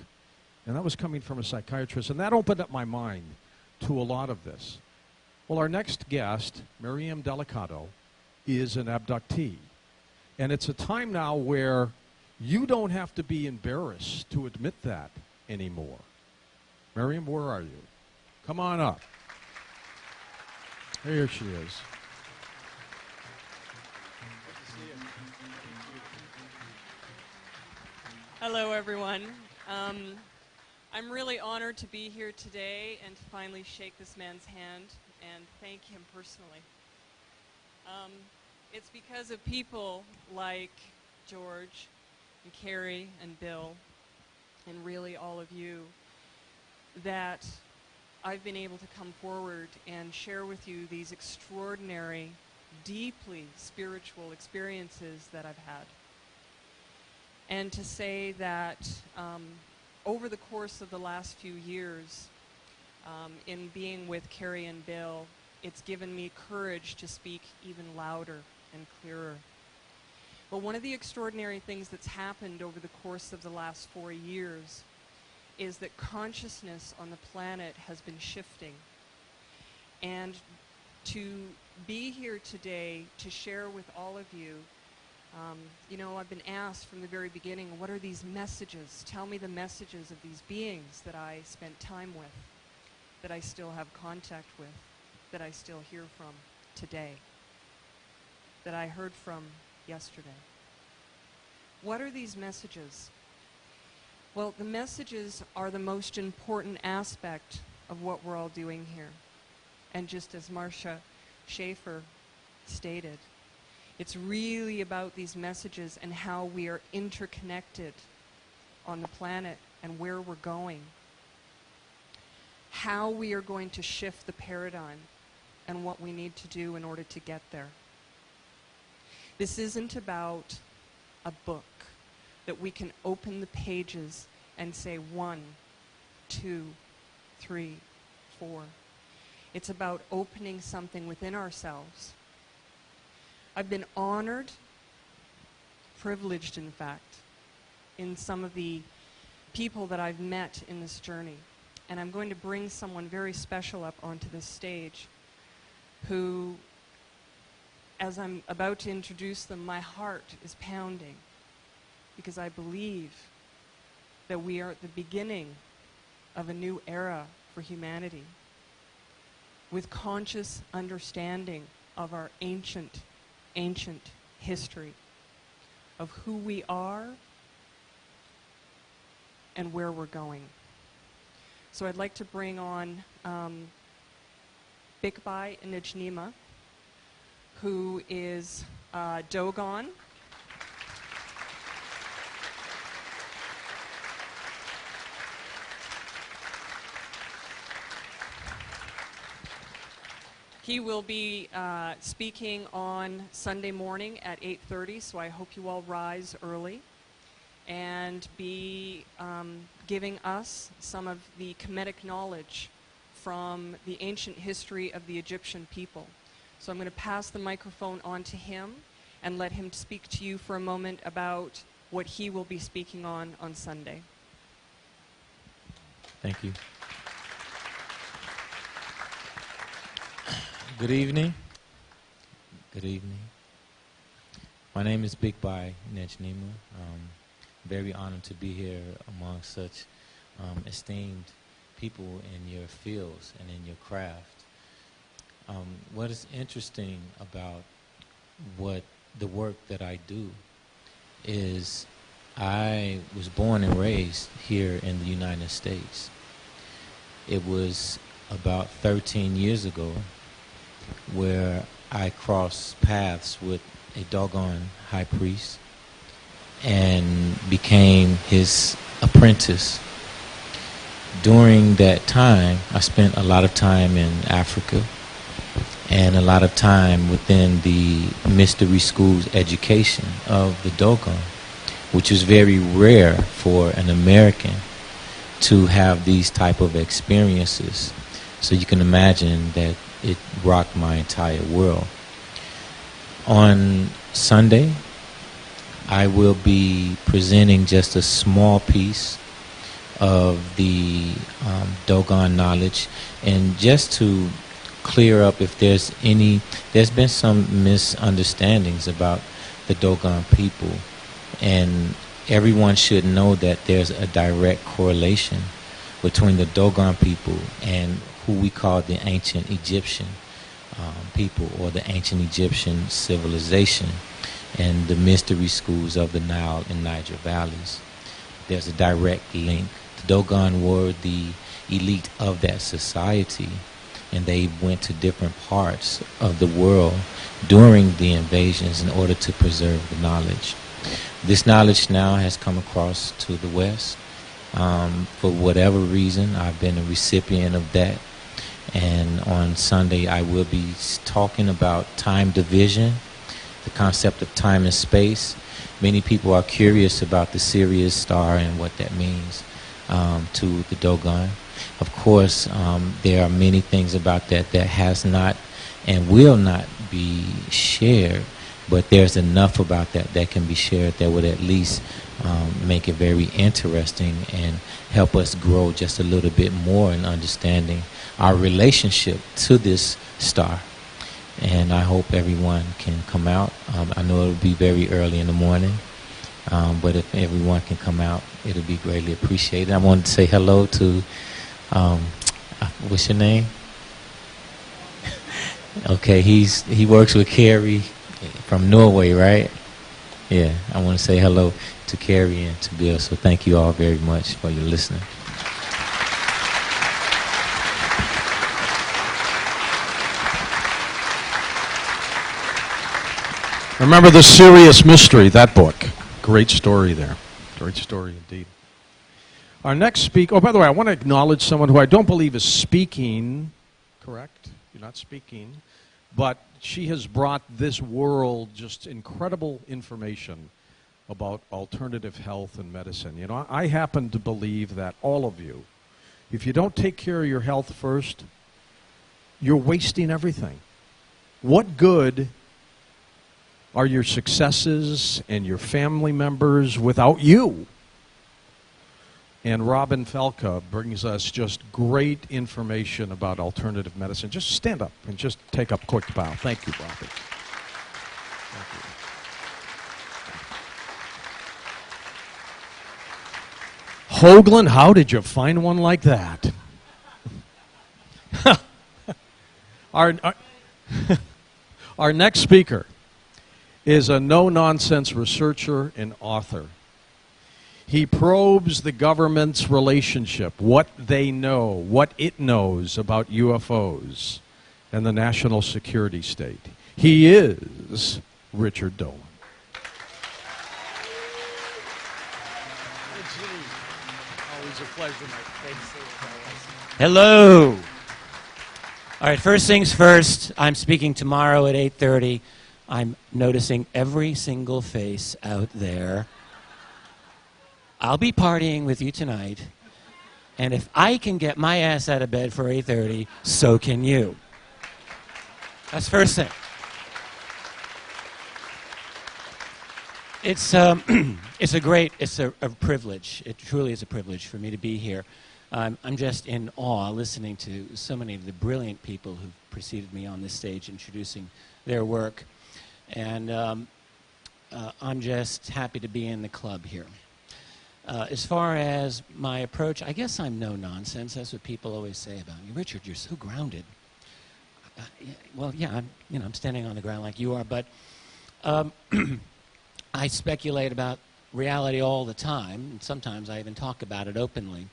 And that was coming from a psychiatrist, and that opened up my mind to a lot of this. Well, our next guest, Miriam Delicato, is an abductee. And it's a time now where you don't have to be embarrassed to admit that anymore. Miriam, where are you? Come on up. Here she is. Hello, everyone. I'm really honored to be here today and to finally shake this man's hand and thank him personally. It's because of people like George and Carrie and Bill and really all of you that I've been able to come forward and share with you these extraordinary, deeply spiritual experiences that I've had. And to say that over the course of the last few years, in being with Carrie and Bill, it's given me courage to speak even louder and clearer. But one of the extraordinary things that's happened over the course of the last 4 years is that consciousness on the planet has been shifting. And to be here today to share with all of you, you know, I've been asked from the very beginning, what are these messages? Tell me the messages of these beings that I spent time with, that I still have contact with, that I still hear from today, that I heard from yesterday. What are these messages? Well, the messages are the most important aspect of what we're all doing here. And just as Marcia Schaefer stated, it's really about these messages and how we are interconnected on the planet and where we're going. How we are going to shift the paradigm and what we need to do in order to get there. This isn't about a book that we can open the pages and say 1, 2, 3, 4. It's about opening something within ourselves. I've been honored, privileged in fact, in some of the people that I've met in this journey. And I'm going to bring someone very special up onto this stage who, as I'm about to introduce them, my heart is pounding because I believe that we are at the beginning of a new era for humanity with conscious understanding of our ancient history, of who we are and where we're going. So I'd like to bring on Bikbai Nijnima, who is Dogon. He will be speaking on Sunday morning at 8:30, so I hope you all rise early and be giving us some of the Kemetic knowledge from the ancient history of the Egyptian people. So I'm going to pass the microphone on to him and let him speak to you for a moment about what he will be speaking on Sunday. Thank you. Good evening. Good evening. My name is Bikbai Nijnima. Very honored to be here among such esteemed people in your fields and in your craft. What is interesting about the work that I do is I was born and raised here in the United States. It was about 13 years ago where I crossed paths with a Dogon high priest and became his apprentice. During that time, I spent a lot of time in Africa and a lot of time within the mystery school's education of the Dogon, which is very rare for an American to have these type of experiences. So you can imagine that it rocked my entire world. On Sunday, I will be presenting just a small piece of the Dogon knowledge, and just to clear up if there's been some misunderstandings about the Dogon people, and everyone should know that there's a direct correlation between the Dogon people and who we call the ancient Egyptian people, or the ancient Egyptian civilization, and the mystery schools of the Nile and Niger valleys. There's a direct link. The Dogon were the elite of that society, and they went to different parts of the world during the invasions in order to preserve the knowledge. This knowledge now has come across to the West. For whatever reason, I've been a recipient of that And on Sunday, I will be talking about time division, the concept of time and space. Many people are curious about the Sirius star and what that means to the Dogon. Of course, there are many things about that that has not and will not be shared, but there's enough about that that can be shared that would at least make it very interesting and help us grow just a little bit more in understanding our relationship to this star. And I hope everyone can come out. I know it'll be very early in the morning, but if everyone can come out, it'll be greatly appreciated. I wanted to say hello to, what's your name? Okay, he works with Carrie from Norway, right? Yeah, I want to say hello to Carrie and to Bill, so thank you all very much for your listening. Remember The Serious Mystery, that book. Great story there. Great story indeed. Our next speaker, oh, by the way, I want to acknowledge someone who I don't believe is speaking, correct? You're not speaking, but she has brought this world just incredible information about alternative health and medicine. You know, I happen to believe that all of you, if you don't take care of your health first, you're wasting everything. What good are your successes and your family members without you? And Robin Felka brings us just great information about alternative medicine. Just stand up and just take a quick bow. Thank you, Robin. Thank you. Hoagland, how did you find one like that? Our next speaker is a no-nonsense researcher and author. He probes the government's relationship, what they know, what it knows about UFOs and the national security state. He is Richard Dolan. Always a pleasure, Mike. Hello. All right, first things first, I'm speaking tomorrow at 8:30. I'm noticing every single face out there. I'll be partying with you tonight, and if I can get my ass out of bed for 8:30, so can you. That's first thing. It's a privilege. It truly is a privilege for me to be here. I'm just in awe listening to so many of the brilliant people who've preceded me on this stage introducing their work. And I'm just happy to be in the club here. As far as my approach, I guess I'm no nonsense. That's what people always say about me. Richard, you're so grounded. Well, yeah, I'm standing on the ground like you are, but I speculate about reality all the time, and sometimes I even talk about it openly.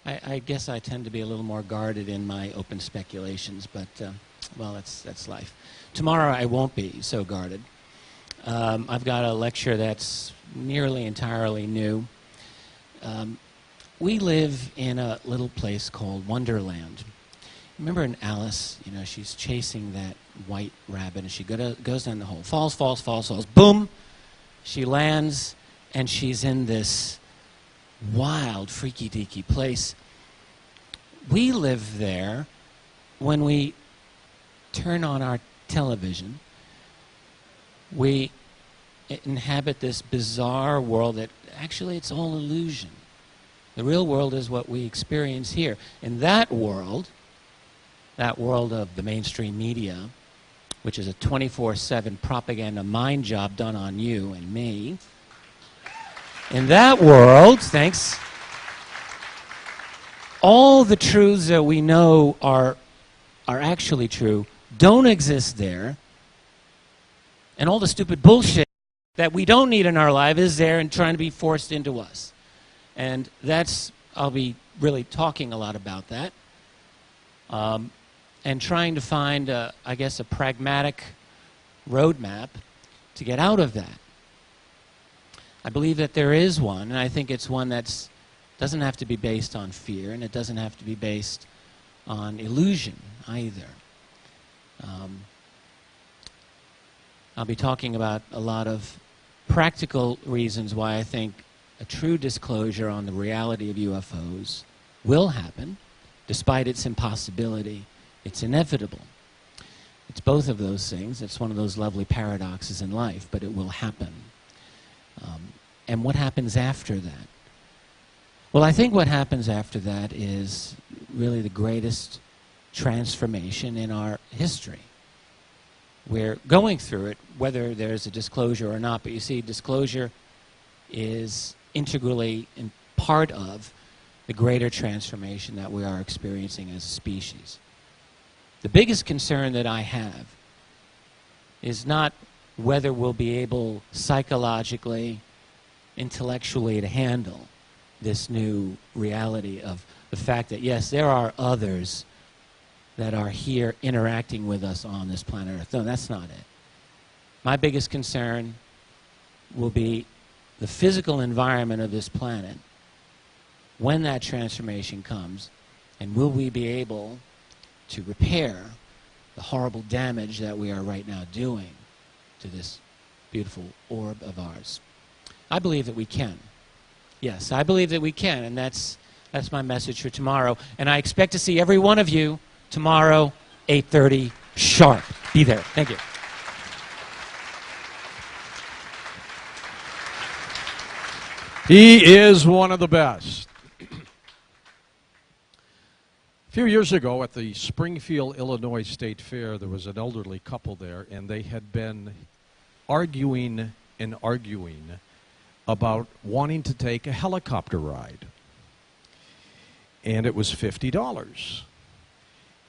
I guess I tend to be a little more guarded in my open speculations, but, well, that's life. Tomorrow I won't be so guarded. I've got a lecture that's nearly entirely new. We live in a little place called Wonderland. Remember in Alice, she's chasing that white rabbit, and she goes down the hole, falls, boom! She lands, and she's in this wild, freaky-deaky place. We live there. When we turn on our television, we inhabit this bizarre world that actually it's all illusion. The real world is what we experience here. In that world of the mainstream media, which is a 24/7 propaganda mind job done on you and me, in that world, thanks, all the truths that we know are actually true don't exist there, and all the stupid bullshit that we don't need in our life is there and trying to be forced into us. And I'll be really talking a lot about that, and trying to find, I guess, a pragmatic roadmap to get out of that. I believe that there is one, and I think it's one that doesn't have to be based on fear, and it doesn't have to be based on illusion either. I'll be talking about a lot of practical reasons why I think a true disclosure on the reality of UFOs will happen. Despite its impossibility, it's inevitable. It's both of those things. It's one of those lovely paradoxes in life, but it will happen. And what happens after that? Well, I think what happens after that is really the greatest transformation in our history. We're going through it, whether there's a disclosure or not, but you see, disclosure is integrally and part of the greater transformation that we are experiencing as a species. The biggest concern that I have is not whether we'll be able psychologically, intellectually to handle this new reality of the fact that, yes, there are others that are here interacting with us on this planet Earth. No, that's not it. My biggest concern will be the physical environment of this planet when that transformation comes, and will we be able to repair the horrible damage that we are right now doing to this beautiful orb of ours. I believe that we can. Yes, I believe that we can, and that's my message for tomorrow. And I expect to see every one of you tomorrow, 8:30 sharp. Be there. Thank you. He is one of the best. A few years ago at the Springfield, Illinois State Fair, there was an elderly couple there, and they had been arguing about wanting to take a helicopter ride. And it was $50.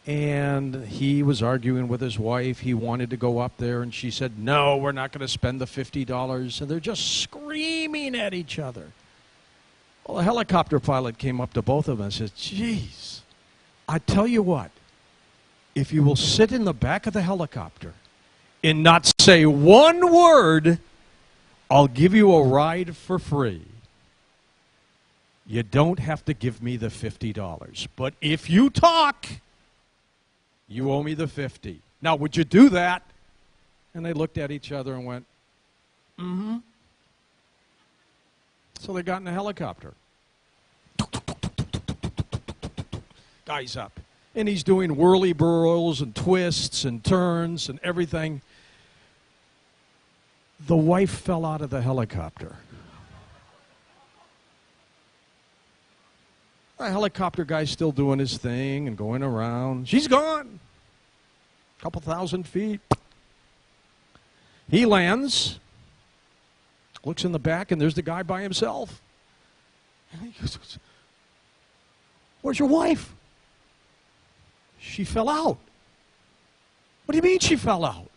And he was arguing with his wife. He wanted to go up there, and she said, no, we're not going to spend the $50. And they're just screaming at each other. Well, the helicopter pilot came up to both of them and said, geez, I tell you what, if you will sit in the back of the helicopter and not say one word, I'll give you a ride for free. You don't have to give me the $50. But if you talk, you owe me the $50. Now, would you do that? And they looked at each other and went, mm-hmm. So they got in a helicopter. Guy's up. And he's doing whirly-burls and twists and turns and everything. The wife fell out of the helicopter. The helicopter guy's still doing his thing and going around. She's gone. A couple thousand feet. He lands, looks in the back, and there's the guy by himself. And he goes, where's your wife? She fell out. What do you mean she fell out?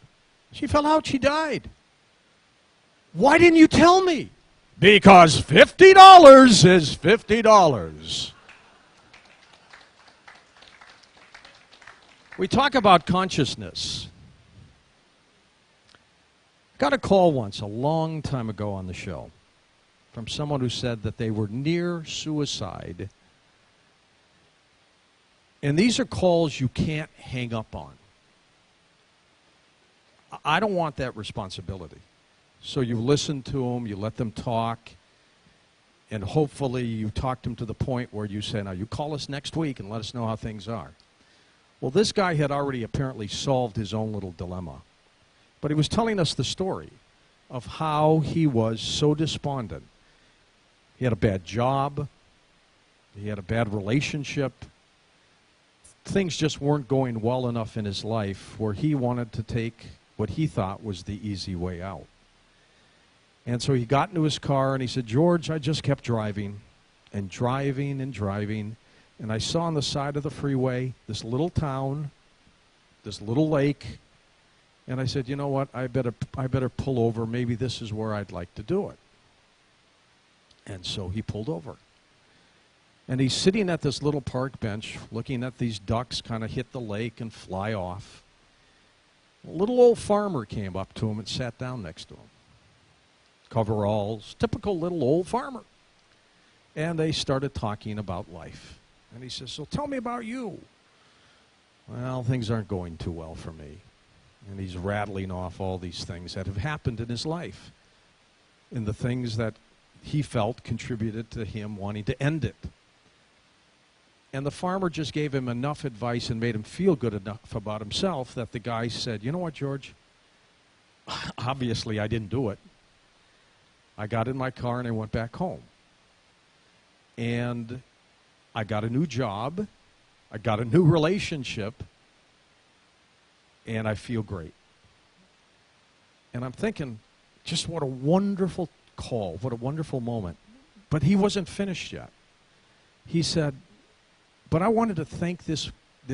She fell out, she died. Why didn't you tell me? Because $50 is $50. We talk about consciousness. Got a call once, a long time ago on the show, from someone who said that they were near suicide. And these are calls you can't hang up on. I don't want that responsibility. So you listen to them, you let them talk, and hopefully you talk them to the point where you say, now you call us next week and let us know how things are. Well, this guy had already apparently solved his own little dilemma. But he was telling us the story of how he was so despondent. He had a bad job. He had a bad relationship. Things just weren't going well enough in his life where he wanted to take what he thought was the easy way out. And so he got into his car and he said, George, I just kept driving and driving and driving. And I saw on the side of the freeway this little town, this little lake. And I said, you know what, I better pull over. Maybe this is where I'd like to do it. And so he pulled over. And he's sitting at this little park bench looking at these ducks kind of hit the lake and fly off. A little old farmer came up to him and sat down next to him. Coveralls, typical little old farmer. And they started talking about life. And he says, so tell me about you. well, things aren't going too well for me. And he's rattling off all these things that have happened in his life and the things that he felt contributed to him wanting to end it. And the farmer just gave him enough advice and made him feel good enough about himself that the guy said, you know what, George? Obviously, I didn't do it. I got in my car and I went back home. And I got a new job. I got a new relationship. And I feel great. And I'm thinking, just what a wonderful call, what a wonderful moment. But he wasn't finished yet. He said, but I wanted to thank this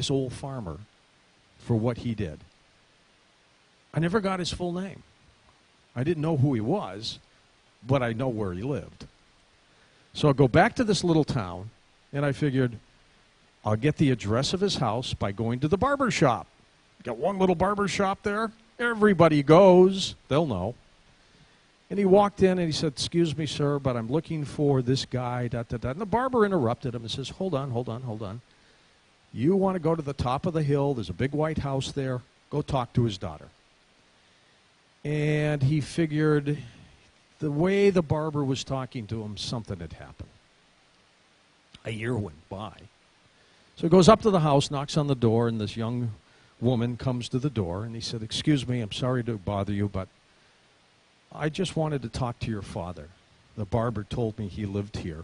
old farmer for what he did. I never got his full name. I didn't know who he was, but I know where he lived. So I go back to this little town, and I figured I'll get the address of his house by going to the barber shop. Got one little barber shop there. Everybody goes. They'll know. And he walked in and he said, excuse me, sir, but I'm looking for this guy, da, da, da. And the barber interrupted him and says, hold on. You want to go to the top of the hill. There's a big white house there. Go talk to his daughter. And he figured the way the barber was talking to him, something had happened. A year went by. So he goes up to the house, knocks on the door, and this young woman comes to the door, and he said, excuse me, I'm sorry to bother you, but I just wanted to talk to your father. The barber told me he lived here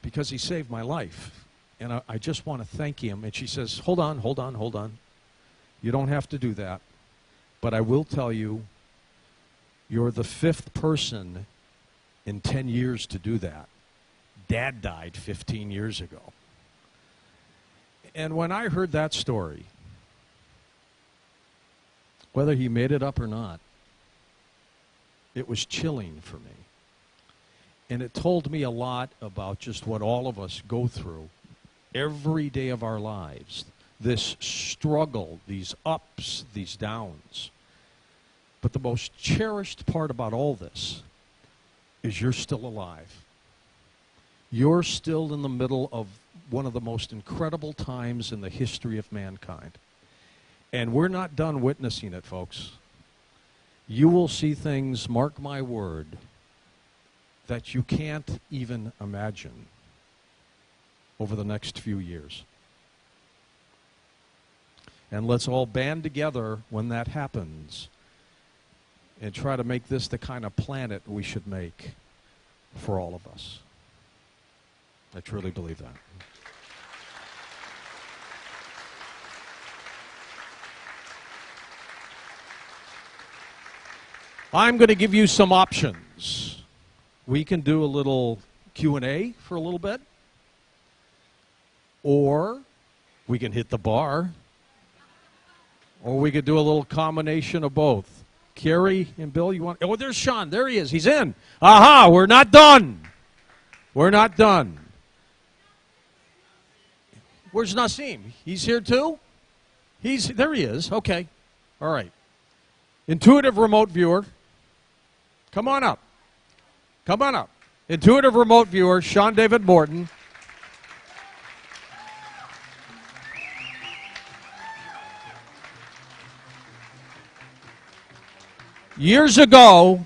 because he saved my life, and I just want to thank him. And she says, hold on. You don't have to do that, but I will tell you, you're the 5th person in 10 years to do that. Dad died 15 years ago. And when I heard that story, whether he made it up or not, it was chilling for me. And it told me a lot about just what all of us go through every day of our lives. This struggle, these ups, these downs. But the most cherished part about all this is you're still alive. You're still in the middle of one of the most incredible times in the history of mankind. And we're not done witnessing it, folks. You will see things, mark my word, that you can't even imagine over the next few years. And let's all band together when that happens and try to make this the kind of planet we should make for all of us. I truly believe that. I'm going to give you some options. We can do a little Q&A for a little bit, or we can hit the bar, or we could do a little combination of both. Carrie and Bill, you want? Oh, there's Sean. There he is. He's in. Aha, we're not done. We're not done. Where's Nassim? He's here too? There he is. Okay. All right. Intuitive remote viewer. Come on up. Come on up. Intuitive remote viewer, Sean David Morton. Years ago,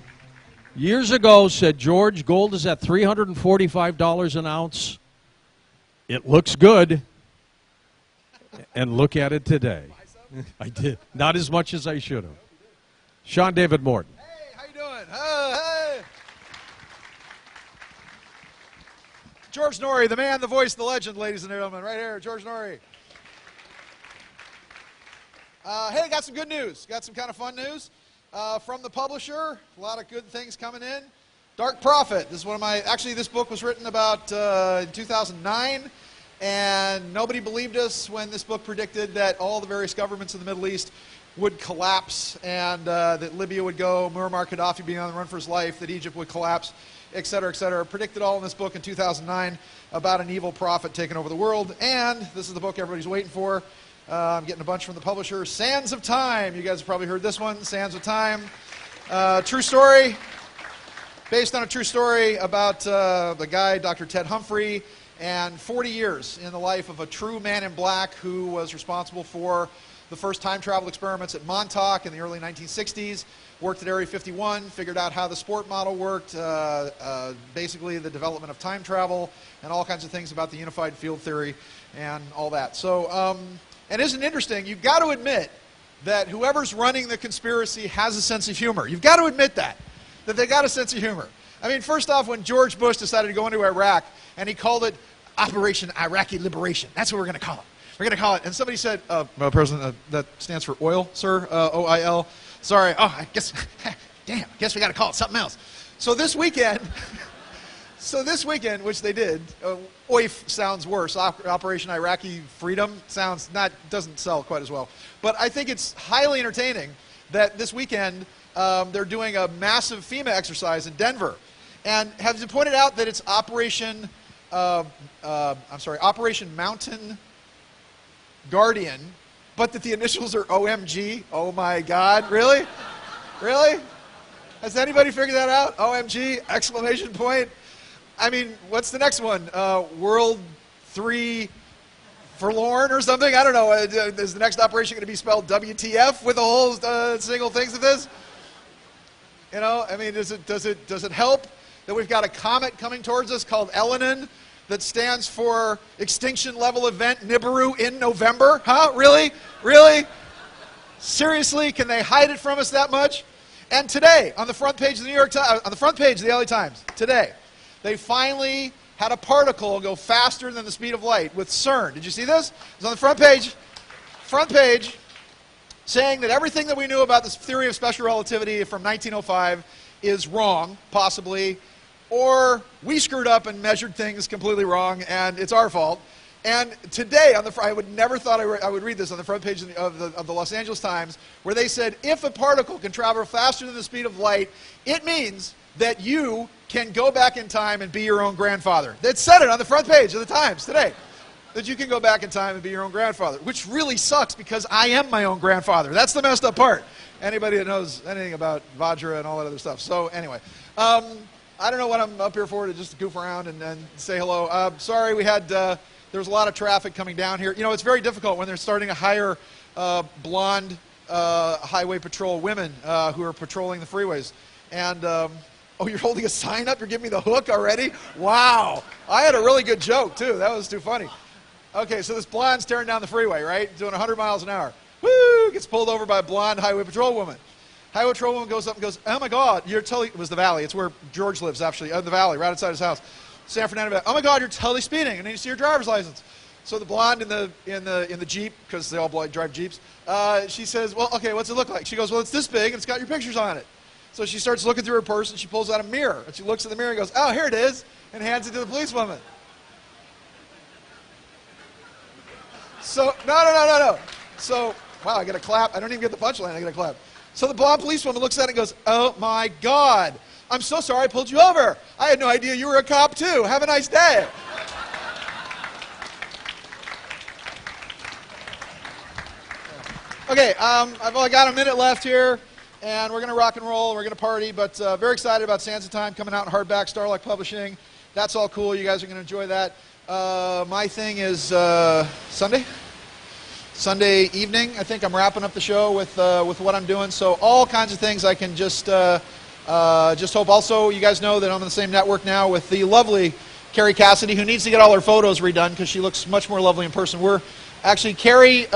said George, gold is at $345 an ounce. It looks good. And look at it today. I did. Not as much as I should have. Sean David Morton. Hey, how you doing? Hey. George Noory, the man, the voice, the legend, ladies and gentlemen. Right here, George Noory. Hey, got some good news. Got some kind of fun news from the publisher. A lot of good things coming in. Dark Prophet. This is one of my, actually this book was written about in 2009. And nobody believed us when this book predicted that all the various governments in the Middle East would collapse and that Libya would go, Muammar Gaddafi being on the run for his life, that Egypt would collapse, et cetera, et cetera. Predicted all in this book in 2009 about an evil prophet taking over the world. And this is the book everybody's waiting for. I'm getting a bunch from the publisher. Sands of Time. You guys have probably heard this one, Sands of Time. True story. based on a true story about the guy, Dr. Ted Humphrey, and 40 years in the life of a true man in black who was responsible for the first time travel experiments at Montauk in the early 1960s, worked at Area 51, figured out how the sport model worked, basically the development of time travel, and all kinds of things about the unified field theory and all that. So, and isn't it interesting? You've got to admit that whoever's running the conspiracy has a sense of humor. You've got to admit that they got a sense of humor. I mean, first off, when George Bush decided to go into Iraq, and he called it Operation Iraqi Liberation. That's what we're going to call it. We're going to call it. And somebody said, President, that stands for oil, sir, O-I-L. Sorry. Oh, I guess, damn, I guess we got to call it something else. So this weekend, which they did, OIF sounds worse. Operation Iraqi Freedom doesn't sell quite as well. But I think it's highly entertaining that this weekend they're doing a massive FEMA exercise in Denver. And have you pointed out that it's Operation Mountain Guardian, but that the initials are OMG? Oh my God, really? Really? Has anybody figured that out? OMG, exclamation point. I mean, what's the next one? World 3 Forlorn or something? I don't know. Is the next operation going to be spelled WTF with the whole single things of this? You know, I mean, does it help that we've got a comet coming towards us called Elenin that stands for Extinction Level Event Nibiru in November? Huh? Really? Really? Seriously? Can they hide it from us that much? And today, on the front page of the New York Times, on the front page of the LA Times, today, they finally had a particle go faster than the speed of light with CERN. Did you see this? It's on the front page, saying that everything that we knew about this theory of special relativity from 1905 is wrong, possibly, or we screwed up and measured things completely wrong, and it's our fault. And today, I would never thought I would read this on the front page of the Los Angeles Times, where they said, if a particle can travel faster than the speed of light, it means that you can go back in time and be your own grandfather. They said it on the front page of the Times today, that you can go back in time and be your own grandfather, which really sucks because I am my own grandfather. That's the messed up part. Anybody that knows anything about Vajra and all that other stuff. So anyway, I don't know what I'm up here for, to just goof around and say hello. Sorry, there's a lot of traffic coming down here. You know, it's very difficult when they're starting to hire blonde highway patrol women who are patrolling the freeways. And, oh, you're holding a sign up? You're giving me the hook already? Wow. I had a really good joke, too. That was too funny. Okay, so this blonde's tearing down the freeway, right? Doing 100 miles an hour. Woo! Gets pulled over by a blonde highway patrol woman. Highway patrol woman goes up and goes, oh my God, it was the Valley. It's where George lives, actually, in the Valley, right outside his house. San Fernando Valley. Oh my God, you're totally speeding. And then you see your driver's license. So the blonde in the Jeep, because they all drive Jeeps, she says, well, okay, what's it look like? She goes, well, it's this big, and it's got your pictures on it. So she starts looking through her purse, and she pulls out a mirror. And she looks in the mirror and goes, oh, here it is, and hands it to the policewoman. So, no. So, wow, I get a clap. I don't even get the punchline. I get a clap. So the blonde policewoman looks at it and goes, oh, my God. I'm so sorry I pulled you over. I had no idea you were a cop, too. Have a nice day. Okay, I've only got a minute left here, and we're going to rock and roll. We're going to party, but very excited about Sands of Time coming out in hardback, Starlight Publishing. That's all cool. You guys are going to enjoy that. My thing is Sunday evening. I think I'm wrapping up the show with what I'm doing. So all kinds of things I can just hope. Also, you guys know that I'm on the same network now with the lovely Carrie Cassidy, who needs to get all her photos redone because she looks much more lovely in person. We're actually, Carrie,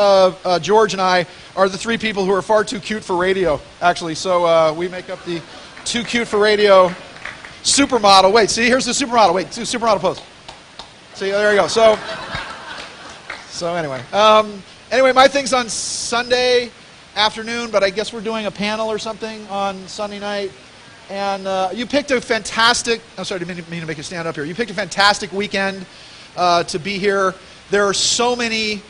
George, and I are the three people who are far too cute for radio, actually. So we make up the too cute for radio supermodel. Wait, see, here's the supermodel. Wait, supermodel pose. See, there you go. So anyway. Anyway, my thing's on Sunday afternoon, but I guess we're doing a panel or something on Sunday night. And you picked a fantastic, I'm sorry, I didn't mean to make you stand up here. You picked a fantastic weekend to be here. There are so many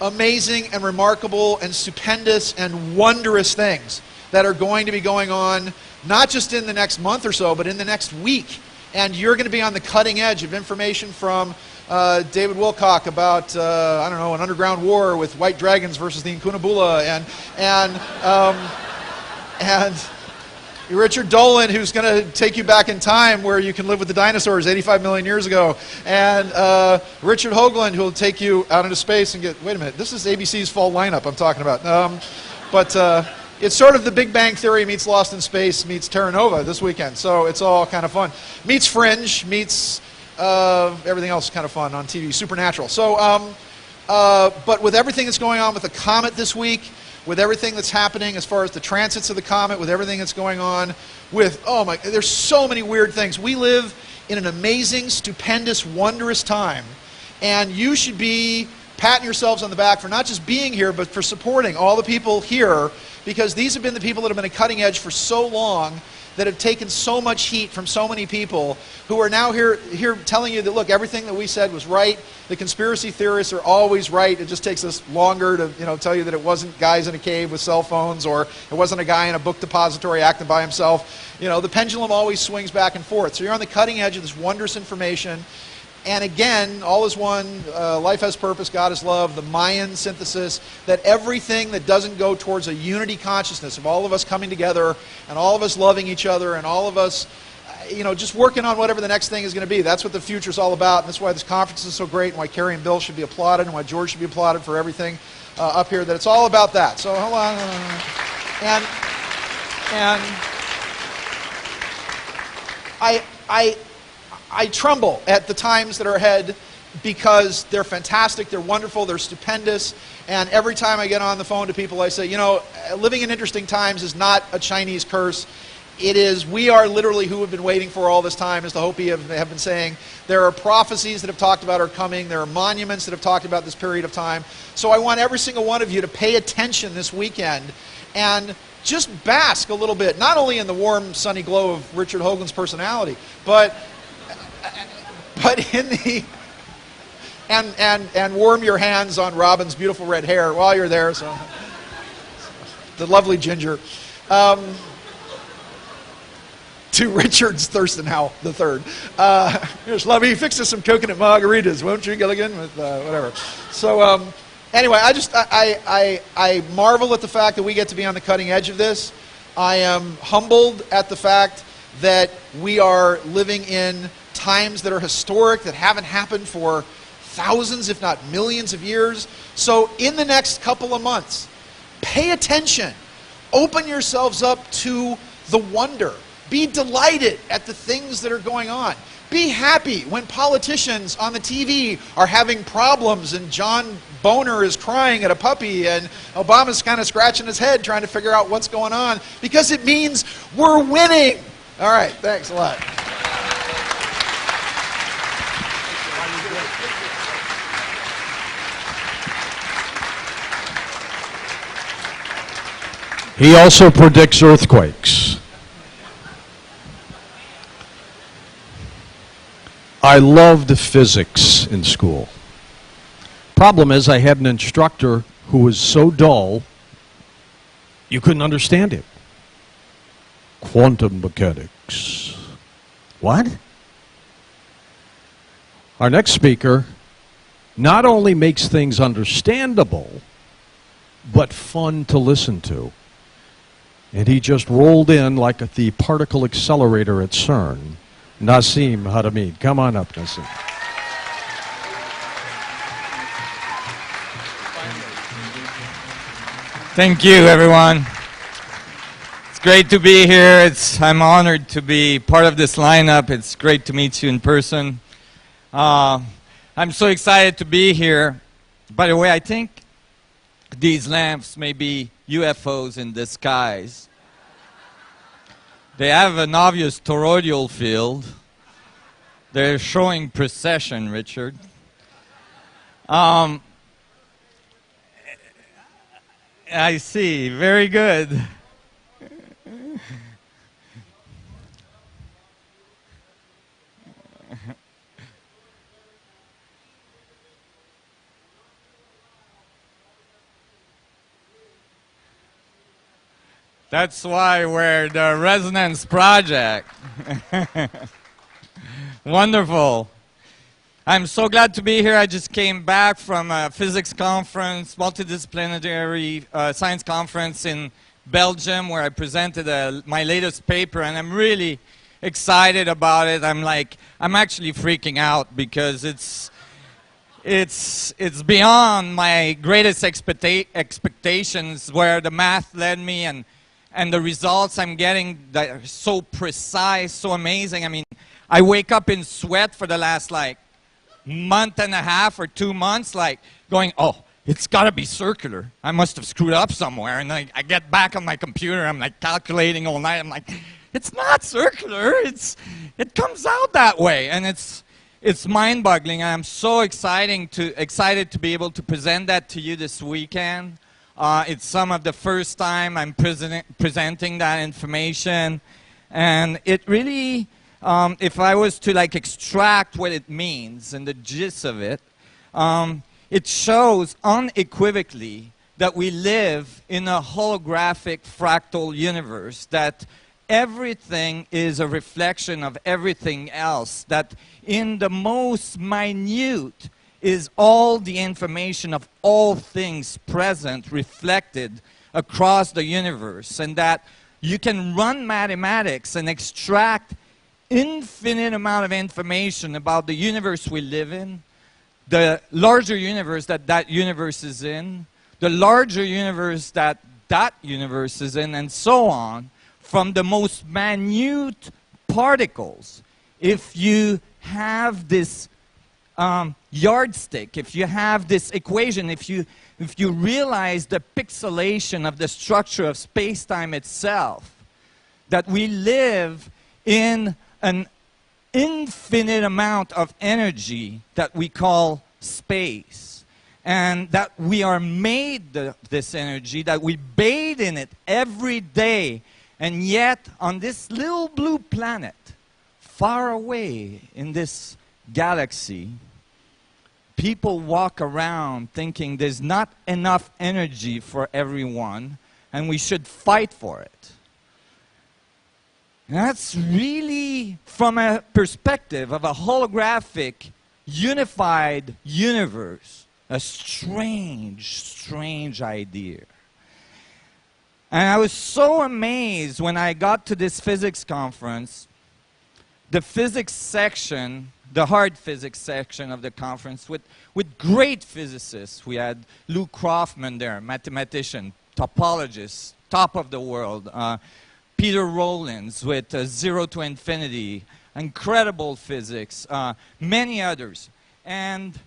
amazing and remarkable and stupendous and wondrous things that are going to be going on, not just in the next month or so, but in the next week. And you're going to be on the cutting edge of information from David Wilcock about, I don't know, an underground war with white dragons versus the Nkunabula, and Richard Dolan, who's going to take you back in time where you can live with the dinosaurs 85 million years ago. And Richard Hoagland, who will take you out into space and get... Wait a minute, this is ABC's fall lineup I'm talking about. It's sort of the Big Bang Theory meets Lost in Space meets Terra Nova this weekend. So it's all kind of fun. Meets Fringe, meets everything else kind of fun on TV, Supernatural. So, but with everything that's going on with the comet this week, with everything that's happening as far as the transits of the comet, with everything that's going on with, oh my, there's so many weird things. We live in an amazing, stupendous, wondrous time. And you should be patting yourselves on the back for not just being here, but for supporting all the people here, because these have been the people that have been a cutting edge for so long, that have taken so much heat from so many people who are now here telling you that, look, everything that we said was right. The conspiracy theorists are always right. It just takes us longer to tell you that it wasn't guys in a cave with cell phones, or it wasn't a guy in a book depository acting by himself. The pendulum always swings back and forth. So you're on the cutting edge of this wondrous information. And again, all is one, life has purpose, God is love, the Mayan synthesis, that everything that doesn't go towards a unity consciousness of all of us coming together and all of us loving each other and all of us, just working on whatever the next thing is going to be. That's what the future is all about, and that's why this conference is so great, and why Carrie and Bill should be applauded, and why George should be applauded for everything up here, that it's all about that. So hold on. And I tremble at the times that are ahead, because they're fantastic, they're wonderful, they're stupendous, and every time I get on the phone to people, I say, living in interesting times is not a Chinese curse. It is, we are literally who have been waiting for all this time, as the Hopi have been saying. There are prophecies that have talked about are coming. There are monuments that have talked about this period of time. So I want every single one of you to pay attention this weekend and just bask a little bit, not only in the warm, sunny glow of Richard Hoagland's personality, but in the... And warm your hands on Robin's beautiful red hair while you're there. So, the lovely ginger. To Richard's Thurston Howell III. Here's Lovey, fix us some coconut margaritas, won't you, Gilligan? With whatever. So anyway, I marvel at the fact that we get to be on the cutting edge of this. I am humbled at the fact that we are living in times that are historic, that haven't happened for thousands, if not millions of years. So in the next couple of months, pay attention. Open yourselves up to the wonder. Be delighted at the things that are going on. Be happy when politicians on the TV are having problems and John Boner is crying at a puppy and Obama's kind of scratching his head trying to figure out what's going on, because it means we're winning. All right, thanks a lot. He also predicts earthquakes. I loved physics in school. Problem is, I had an instructor who was so dull, you couldn't understand him. Quantum mechanics. What? Our next speaker not only makes things understandable, but fun to listen to. And he just rolled in like at the particle accelerator at CERN. Nassim Harameed. Come on up, Nassim. Thank you, everyone. It's great to be here. I'm honored to be part of this lineup. It's great to meet you in person. I'm so excited to be here. By the way, I think these lamps may be UFOs in disguise. They have an obvious toroidal field. They're showing precession, Richard. I see. Very good. That's why we're the Resonance Project. Wonderful. I'm so glad to be here. I just came back from a physics conference, multidisciplinary science conference in Belgium, where I presented my latest paper, and I'm really excited about it. I'm actually freaking out because it's beyond my greatest expectations, where the math led me, and the results I'm getting that are so precise, so amazing. I mean, I wake up in sweat for the last month and a half or 2 months, going, oh, it's got to be circular. I must have screwed up somewhere. And I get back on my computer, I'm calculating all night. I'm like, it's not circular. It comes out that way. And it's mind-boggling. I'm so excited to be able to present that to you this weekend. It's some of the first time I'm presenting that information. And it really, if I was to extract what it means and the gist of it, it shows unequivocally that we live in a holographic fractal universe, that everything is a reflection of everything else, that in the most minute is all the information of all things present reflected across the universe, and that you can run mathematics and extract infinite amount of information about the universe we live in, the larger universe that universe is in, the larger universe that universe is in, and so on, from the most minute particles. If you have this yardstick, if you have this equation, if you realize the pixelation of the structure of space-time itself, that we live in an infinite amount of energy that we call space, and that we are made this energy, that we bathe in it every day, and yet on this little blue planet, far away in this galaxy, people walk around thinking there's not enough energy for everyone, and we should fight for it. And that's really from a perspective of a holographic, unified universe, a strange, strange idea. And I was so amazed when I got to this physics conference. The physics section, the hard physics section of the conference, with great physicists. We had Lou Croftman there, mathematician, topologist, top of the world. Peter Rollins with Zero to Infinity, incredible physics, many others. And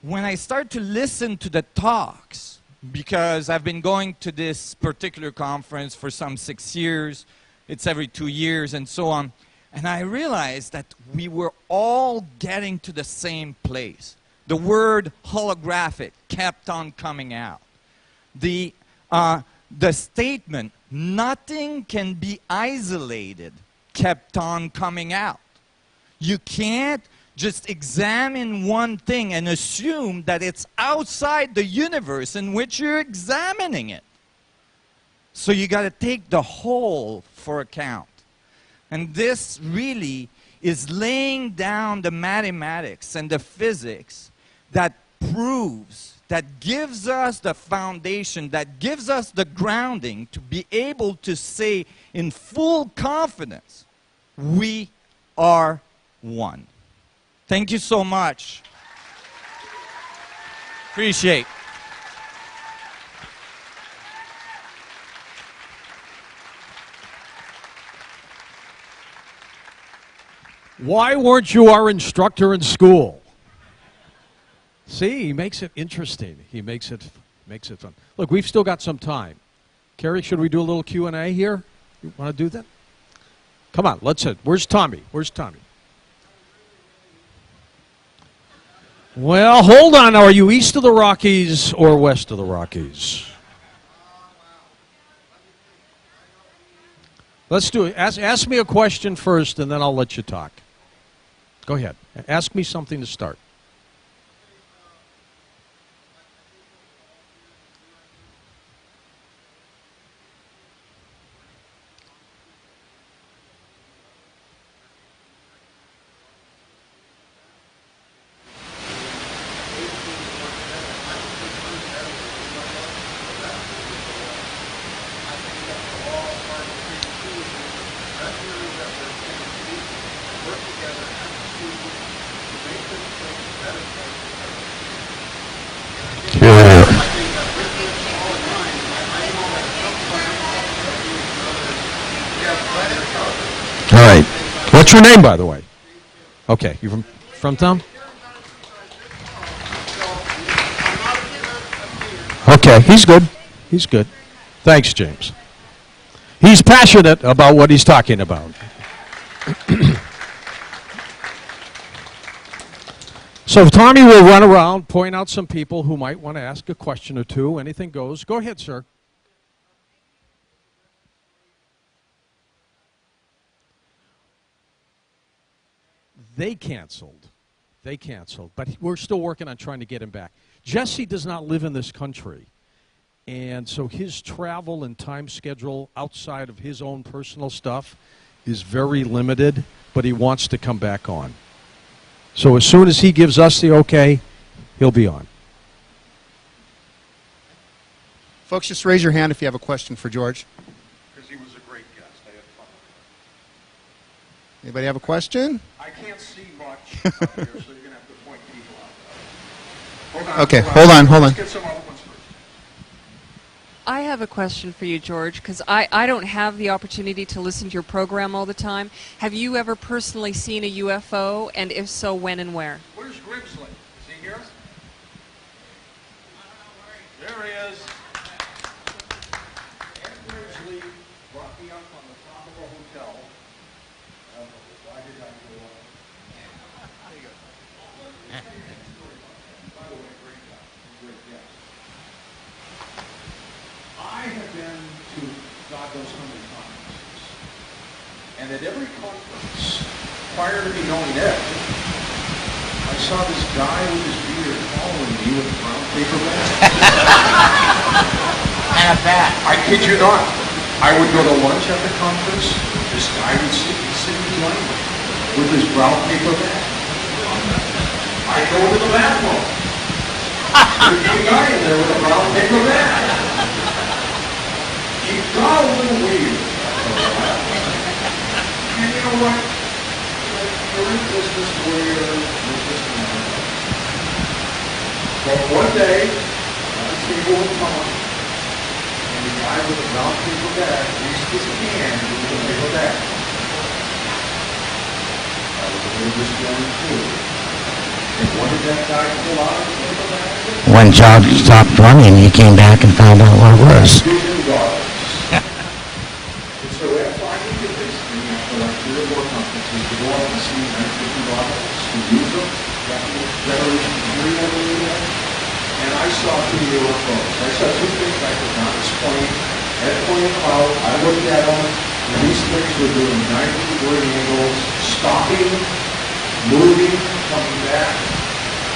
when I start to listen to the talks, because I've been going to this particular conference for some 6 years, it's every 2 years and so on, and I realized that we were all getting to the same place. The word holographic kept on coming out. The statement, nothing can be isolated, kept on coming out. You can't just examine one thing and assume that it's outside the universe in which you're examining it. So you got to take the whole for account. And this really is laying down the mathematics and the physics that proves, that gives us the foundation, that gives us the grounding to be able to say in full confidence, we are one. Thank you so much. Appreciate. Why weren't you our instructor in school? See, he makes it interesting. He makes it fun. Look, we've still got some time. Carrie, should we do a little Q&A here? You want to do that? Come on, let's hit. Where's Tommy? Where's Tommy? Well, hold on. Are you east of the Rockies or west of the Rockies? Let's do it. Ask me a question first, and then I'll let you talk. Go ahead. Ask me something to start. What's your name, by the way? Okay, you from town? Okay, he's good. He's good. Thanks, James. He's passionate about what he's talking about. So Tommy will run around, point out some people who might want to ask a question or two. Anything goes. Go ahead, sir. They canceled. But we're still working on trying to get him back. Jesse does not live in this country. And so his travel and time schedule outside of his own personal stuff is very limited, but he wants to come back on. So as soon as he gives us the okay, he'll be on. Folks, just raise your hand if you have a question for George. Because he was a great guest. I had fun. Anybody have a question? I can't see much up here, so you're going to have to point people out. Okay, hold on. Let's get some other ones first. I have a question for you, George, because I don't have the opportunity to listen to your program all the time. Have you ever personally seen a UFO, and if so, when and where? Where's Grimsley? Is he here? There he is. Ed Grimsley brought me up on the top of a hotel. Why did I go up? There you go. By the way, great guy. Great guest. I have been to God knows how many conferences. And at every conference, prior to me knowing Ed, I saw this guy with his beard following me with a brown paper bag. And a bat. I kid you not. I would go to lunch at the conference. This guy would sit behind me with his brown paper bag. I'd go to the bathroom. There'd be a guy in there with a brown paper bag. He got a little weird. And you know what? You're in business where you're just but one day, the table would come up, and the guy with the brown paper bag reached his hand with the paper bag. I was a little disappointed too. And what did that guy pull out of the paper bag? When John stopped running, he came back and found out what it was. And so after I did this, after like 3 or 4 conferences, to go out and see $950 to use them, generation 3 over there, and I saw 2 UFOs. I saw 2 things I could not explain. Ed pointed them out, I looked at them, and these things were doing 90-degree angles, stopping, moving, coming back,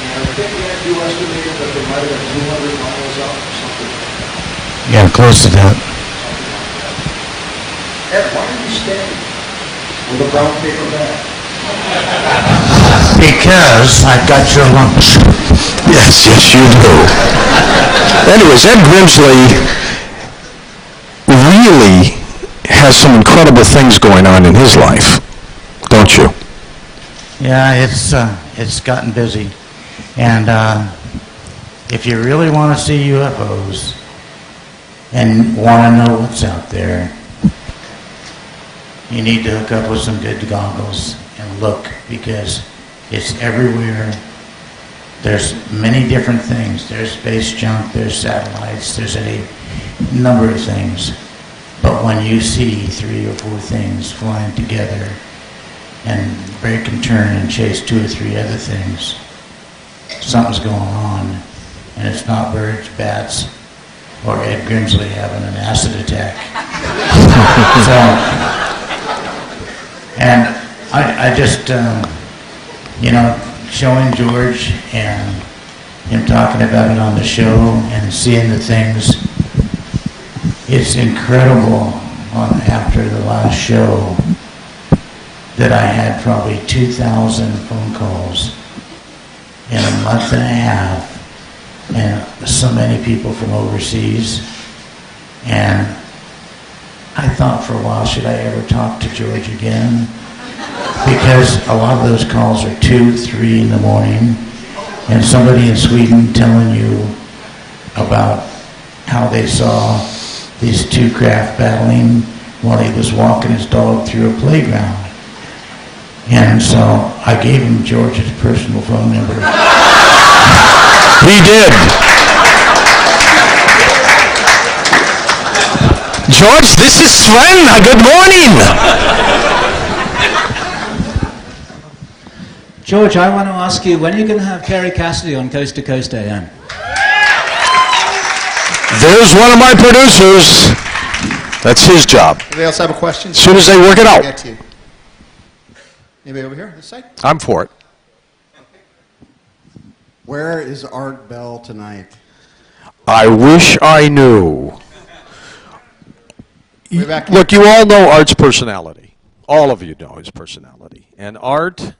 and I think you estimated that they might have been 200 miles up or something like that. Yeah, close to that. Ed, why are you standing with a brown paper bag? Because I've got your lunch. Yes, you do. Anyways, Ed Grimsley really has some incredible things going on in his life, don't you? Yeah, it's gotten busy. And if you really want to see UFOs and want to know what's out there, you need to hook up with some good goggles and look, because it's everywhere. There's many different things. There's space junk, there's satellites, there's a number of things. But when you see 3 or 4 things flying together and break and turn and chase 2 or 3 other things, something's going on. And it's not birds, bats, or Ed Grimsley having an acid attack. And I just, showing George and him talking about it on the show and seeing the things, it's incredible. After the last show, that I had probably 2,000 phone calls in a month and a half, and so many people from overseas. And I thought for a while, should I ever talk to George again? Because a lot of those calls are 2, 3 in the morning, and somebody in Sweden telling you about how they saw these 2 craft battling while he was walking his dog through a playground. And so I gave him George's personal phone number. He did. George, this is Sven. Good morning. George, I want to ask you, when are you going to have Kerry Cassidy on Coast to Coast AM? There's one of my producers. That's his job. Anybody else have a question? As soon as they work it out. Get to you. Anybody over here, this side? I'm for it. Where is Art Bell tonight? I wish I knew. Look, you all know Art's personality. All of you know his personality. And Art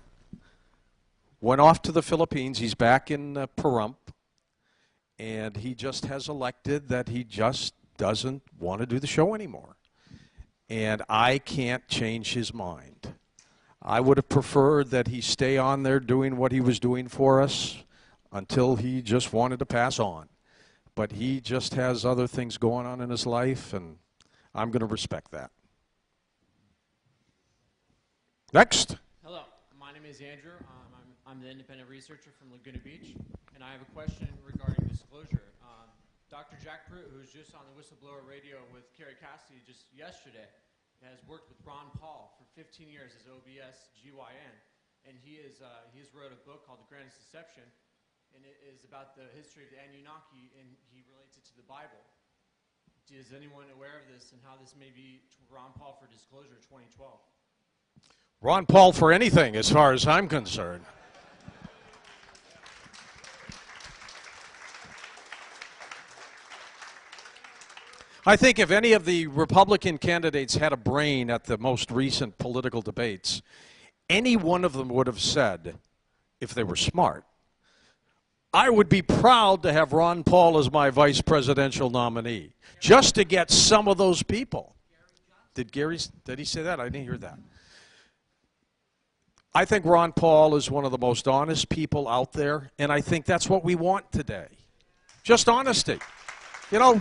went off to the Philippines. He's back in Pahrump. And he just has elected that he just doesn't want to do the show anymore. And I can't change his mind. I would have preferred that he stay on there doing what he was doing for us until he just wanted to pass on. But he just has other things going on in his life, and I'm going to respect that. Next. Hello, my name is Andrew. I'm the independent researcher from Laguna Beach, and I have a question regarding disclosure. Dr. Jack Pruitt, who was just on the Whistleblower Radio with Kerry Cassidy just yesterday, has worked with Ron Paul for 15 years as OBS GYN, and he has wrote a book called The Grandest Deception, and it is about the history of the Anunnaki, and he relates it to the Bible. Is anyone aware of this and how this may be Ron Paul for Disclosure 2012? Ron Paul for anything, as far as I'm concerned. I think if any of the Republican candidates had a brain at the most recent political debates, any one of them would have said, if they were smart, I would be proud to have Ron Paul as my vice presidential nominee, just to get some of those people. Did he say that? I didn't hear that. I think Ron Paul is one of the most honest people out there, and I think that's what we want today. Just honesty. You know,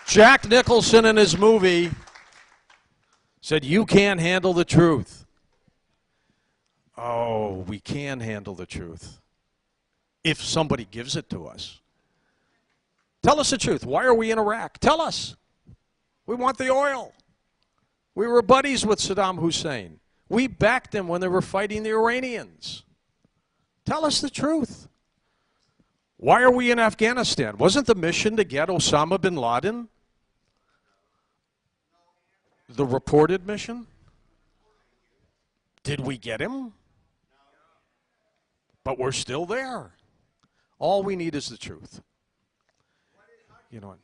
Jack Nicholson in his movie said, you can't handle the truth. Oh, we can handle the truth if somebody gives it to us. Tell us the truth. Why are we in Iraq? Tell us. We want the oil. We were buddies with Saddam Hussein. We backed them when they were fighting the Iranians. Tell us the truth. Why are we in Afghanistan? Wasn't the mission to get Osama bin Laden? The reported mission? Did we get him? But we're still there. All we need is the truth. You know,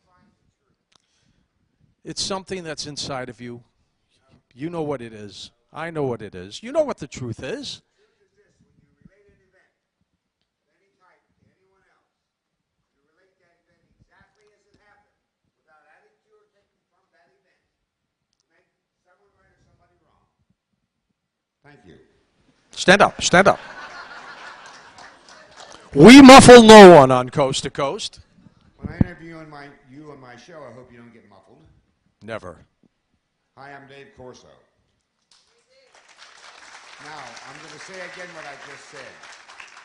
it's something that's inside of you. You know what it is. I know what it is. You know what the truth is. Thank you. Stand up. Stand up. We muffle no one on Coast to Coast. When I interview you on my show, I hope you don't get muffled. Never. Hi, I'm Dave Corso. Now, I'm going to say again what I just said.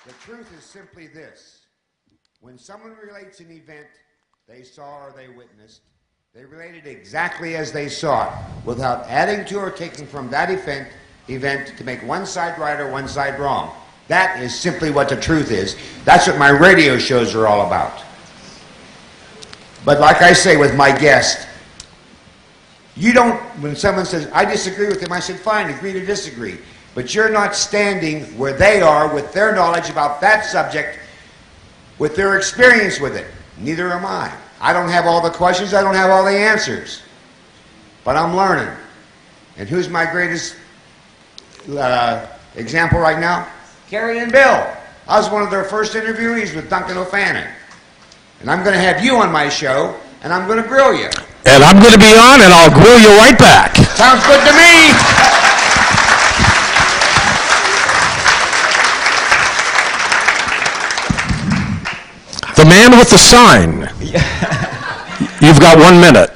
The truth is simply this. When someone relates an event they saw or they witnessed, they relate it exactly as they saw it, without adding to or taking from that event to make one side right or one side wrong. That is simply what the truth is. That's what my radio shows are all about. But like I say with my guest, you don't, when someone says, I disagree with him, I said, fine, agree to disagree. But you're not standing where they are with their knowledge about that subject, with their experience with it. Neither am I. I don't have all the questions, I don't have all the answers. But I'm learning. And who's my greatest example right now? Carrie and Bill. I was one of their first interviewees with Duncan O'Fanning. And I'm going to have you on my show, and I'm going to grill you. And I'm going to be on, and I'll grill you right back. Sounds good to me. The man with the sign. You've got 1 minute.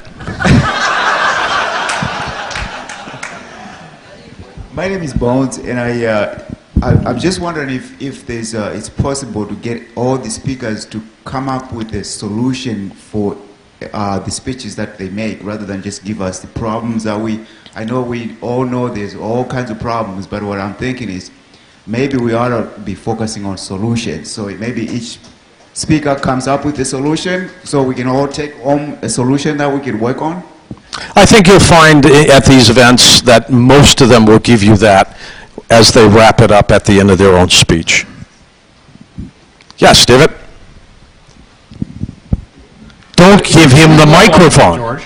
My name is Bones, and I'm just wondering if there's it's possible to get all the speakers to come up with a solution for the speeches that they make, rather than just give us the problems that I know we all know there's all kinds of problems, but what I'm thinking is maybe we ought to be focusing on solutions. So maybe each speaker comes up with a solution, so we can all take home a solution that we can work on. I think you'll find at these events that most of them will give you that as they wrap it up at the end of their own speech. Yes, David? Don't give him the microphone. George,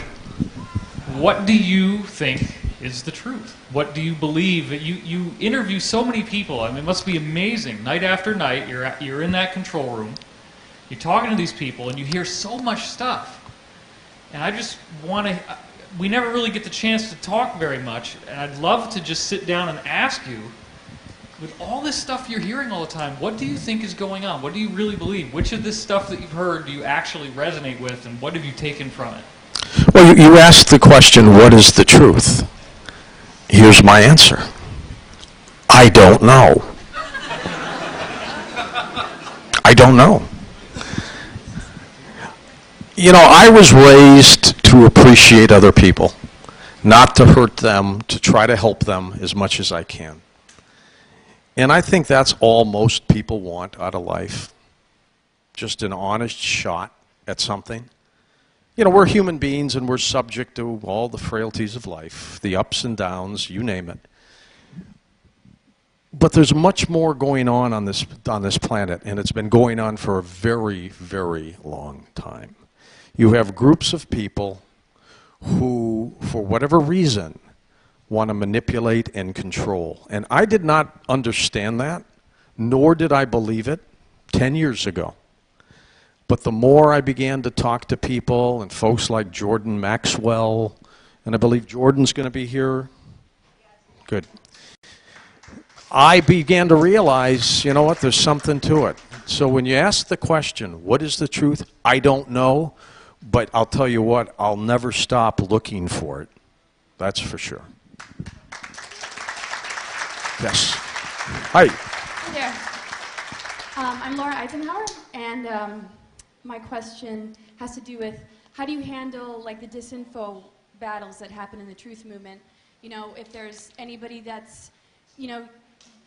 what do you think is the truth? What do you believe? You interview so many people. I mean, it must be amazing. Night after night, you're in that control room. You're talking to these people, and you hear so much stuff. And I just want to... We never really get the chance to talk very much, and I'd love to just sit down and ask you, with all this stuff you're hearing all the time, what do you think is going on? What do you really believe? Which of this stuff that you've heard do you actually resonate with, and what have you taken from it? Well, you asked the question, what is the truth? Here's my answer. I don't know. I don't know. You know, I was raised to appreciate other people, not to hurt them, to try to help them as much as I can. And I think that's all most people want out of life. Just an honest shot at something. You know, we're human beings and we're subject to all the frailties of life, the ups and downs, you name it. But there's much more going on this planet, and it's been going on for a very, very long time. You have groups of people who, for whatever reason, want to manipulate and control. And I did not understand that, nor did I believe it 10 years ago. But the more I began to talk to people and folks like Jordan Maxwell, and I believe Jordan's going to be here. Good. I began to realize, you know what, there's something to it. So when you ask the question, what is the truth? I don't know, but I'll tell you what, I'll never stop looking for it. That's for sure. Yes. Hi. Hi there. I'm Laura Eisenhower, and my question has to do with how do you handle like the disinfo battles that happen in the truth movement? You know, if there's anybody that's, you know,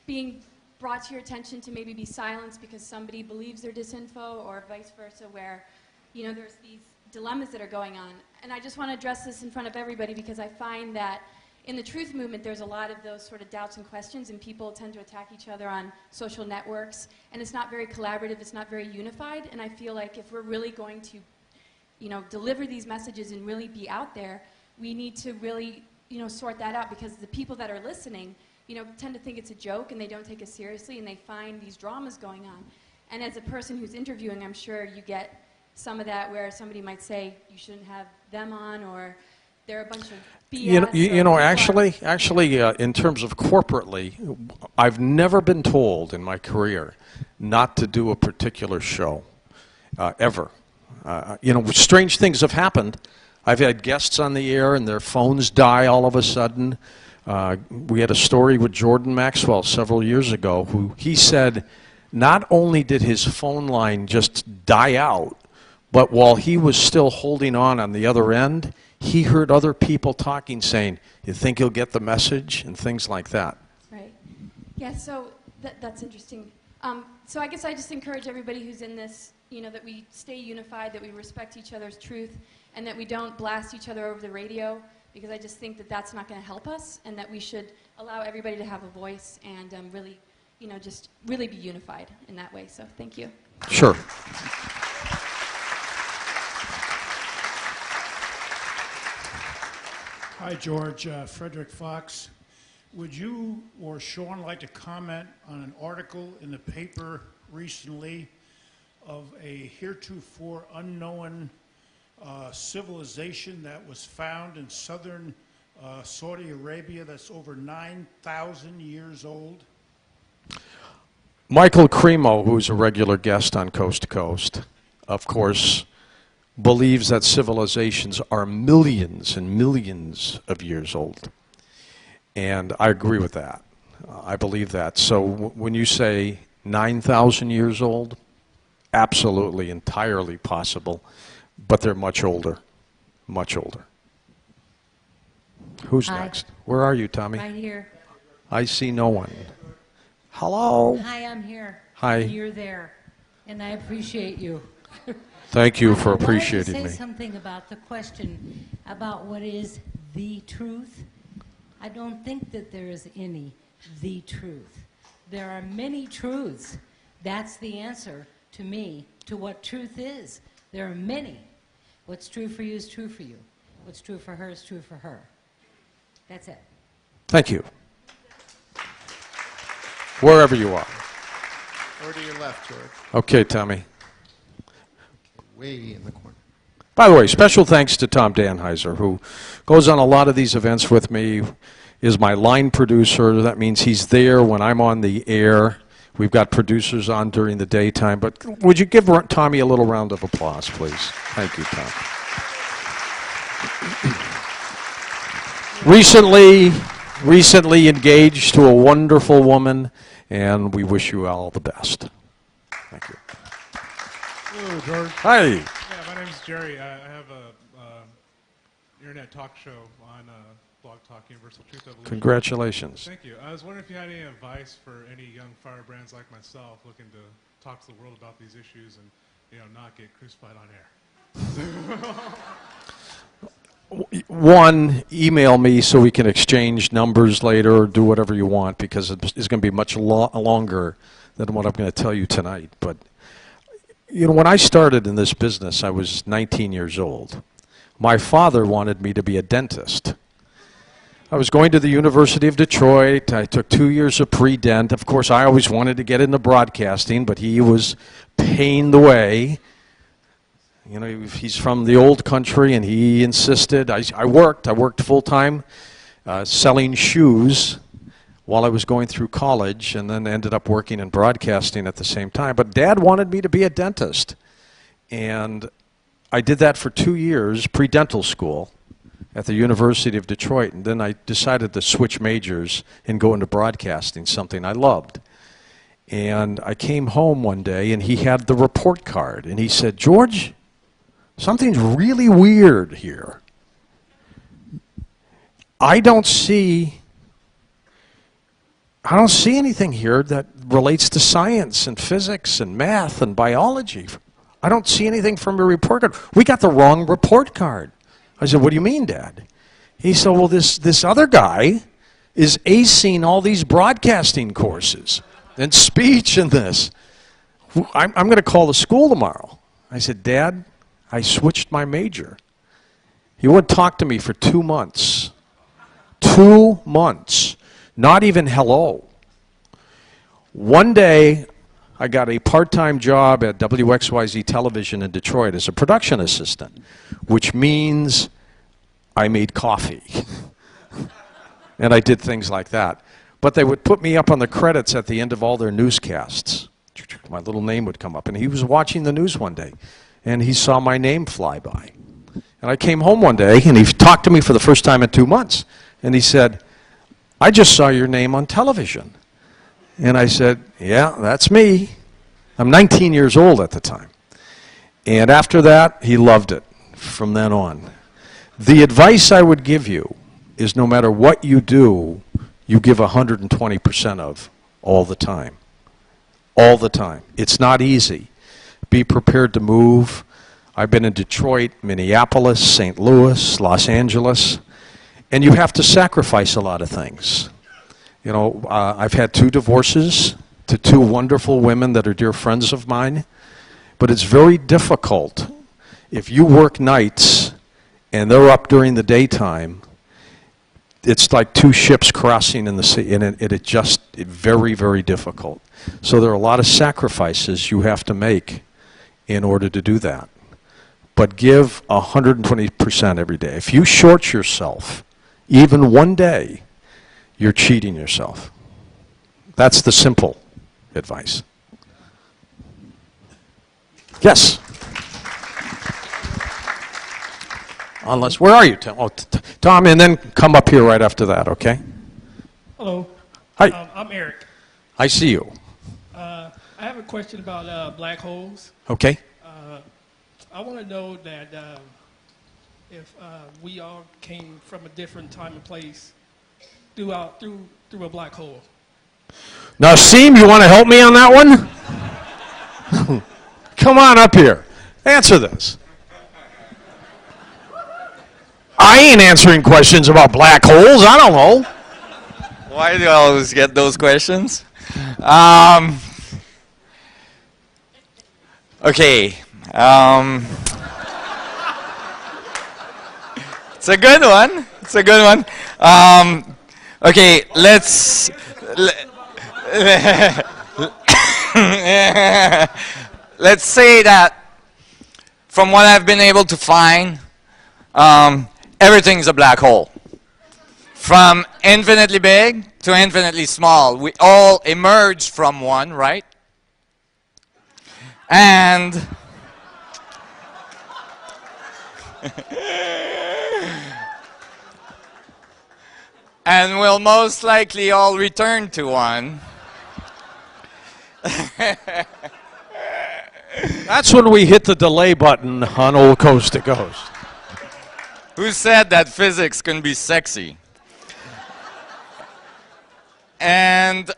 being brought to your attention to maybe be silenced because somebody believes they're disinfo, or vice versa, where, you know, there's these dilemmas that are going on. And I just want to address this in front of everybody because I find that in the truth movement, there's a lot of those sort of doubts and questions, and people tend to attack each other on social networks, and it's not very collaborative, it's not very unified, and I feel like if we're really going to, you know, deliver these messages and really be out there, we need to really, you know, sort that out, because the people that are listening, you know, tend to think it's a joke and they don't take it seriously, and they find these dramas going on. And as a person who's interviewing, I'm sure you get some of that where somebody might say you shouldn't have them on, or they're a bunch of BS. You know, actually, in terms of corporately, I've never been told in my career not to do a particular show, ever. You know, strange things have happened. I've had guests on the air and their phones die all of a sudden. We had a story with Jordan Maxwell several years ago, who he said not only did his phone line just die out, but while he was still holding on the other end, he heard other people talking, saying, "You think you'll get the message?" and things like that. Right. Yeah, so that's interesting. So I guess I just encourage everybody who's in this, you know, that we stay unified, that we respect each other's truth, and that we don't blast each other over the radio, because I just think that that's not going to help us, and that we should allow everybody to have a voice and really, you know, just really be unified in that way. So thank you. Sure. Hi, George. Frederick Fox. Would you or Sean like to comment on an article in the paper recently of a heretofore unknown civilization that was found in southern Saudi Arabia that's over 9,000 years old? Michael Cremo, who's a regular guest on Coast to Coast, of course, believes that civilizations are millions and millions of years old. And I agree with that. I believe that. So when you say 9,000 years old, absolutely, entirely possible, but they're much older, much older. Who's Hi. next? Where are you, Tommy? Right here. I see no one. Hello? Hi, I'm here. Hi. And you're there. And I appreciate you. Thank you for I wanted appreciating to me. say something about the question about what is the truth. I don't think that there is any the truth. There are many truths. That's the answer to me to what truth is. There are many. What's true for you is true for you. What's true for her is true for her. That's it. Thank you. Wherever you are. Or to your left, George. Okay, Tommy. Way in the corner. By the way, special thanks to Tom Danheiser, who goes on a lot of these events with me, is my line producer. That means he's there when I'm on the air. We've got producers on during the daytime. But would you give Tommy a little round of applause, please? Thank you, Tom. Recently engaged to a wonderful woman, and we wish you all the best. Thank you. Hello, George. Hi. Yeah, my name's Jerry. I have a internet talk show on Blog Talk Universal Truth Evolution. Congratulations. Thank you. I was wondering if you had any advice for any young firebrands like myself looking to talk to the world about these issues and not get crucified on air. One, email me so we can exchange numbers later or do whatever you want, because it's going to be much longer than what I'm going to tell you tonight. But, when I started in this business, I was 19 years old. My father wanted me to be a dentist. I was going to the University of Detroit. I took 2 years of pre-dent. Of course, I always wanted to get into broadcasting, but he was paying the way. He's from the old country, and he insisted. I worked full-time selling shoes while I was going through college, and then ended up working in broadcasting at the same time. But Dad wanted me to be a dentist, and I did that for 2 years, pre-dental school at the University of Detroit, and then I decided to switch majors and go into broadcasting, something I loved. And I came home one day, and he had the report card, and he said, "George, something's really weird here. I don't see anything here that relates to science and physics and math and biology. I don't see anything from your report card. We got the wrong report card." I said, "What do you mean, Dad?" He said, "Well, this other guy is acing all these broadcasting courses and speech and this. I'm going to call the school tomorrow." I said, "Dad, I switched my major." He wouldn't talk to me for 2 months. 2 months. Not even hello. One day, I got a part-time job at WXYZ Television in Detroit as a production assistant, which means I made coffee. And I did things like that. But they would put me up on the credits at the end of all their newscasts. My little name would come up. And he was watching the news one day, and he saw my name fly by. And I came home one day, and he talked to me for the first time in 2 months. And he said, "I just saw your name on television." And I said, "Yeah, that's me." I'm 19 years old at the time. And after that, he loved it from then on. The advice I would give you is no matter what you do, you give 120% of all the time. All the time. It's not easy. Be prepared to move. I've been in Detroit, Minneapolis, St. Louis, Los Angeles, and you have to sacrifice a lot of things. I've had 2 divorces to 2 wonderful women that are dear friends of mine, but it's very difficult if you work nights and they're up during the daytime. It's like 2 ships crossing in the sea, and it's just very, very difficult. So there are a lot of sacrifices you have to make in order to do that. But give 120% every day. If you short yourself, even one day, you're cheating yourself. That's the simple advice. Yes? Where are you, Tom? Oh, Tom, and then come up here right after that, okay? Hello. Hi. I'm Eric. I see you. I have a question about black holes. Okay. I want to know that if we all came from a different time and place through a black hole. Now, Seem, you want to help me on that one? Come on up here. Answer this. I ain't answering questions about black holes. I don't know. Why do I always get those questions? Okay. It's a good one. It's a good one. Okay, let's say that from what I've been able to find, everything's a black hole. From infinitely big to infinitely small. We all emerged from one, right? And and we'll most likely all return to one. That's when we hit the delay button on old Coast to Coast. Who said that physics can be sexy? And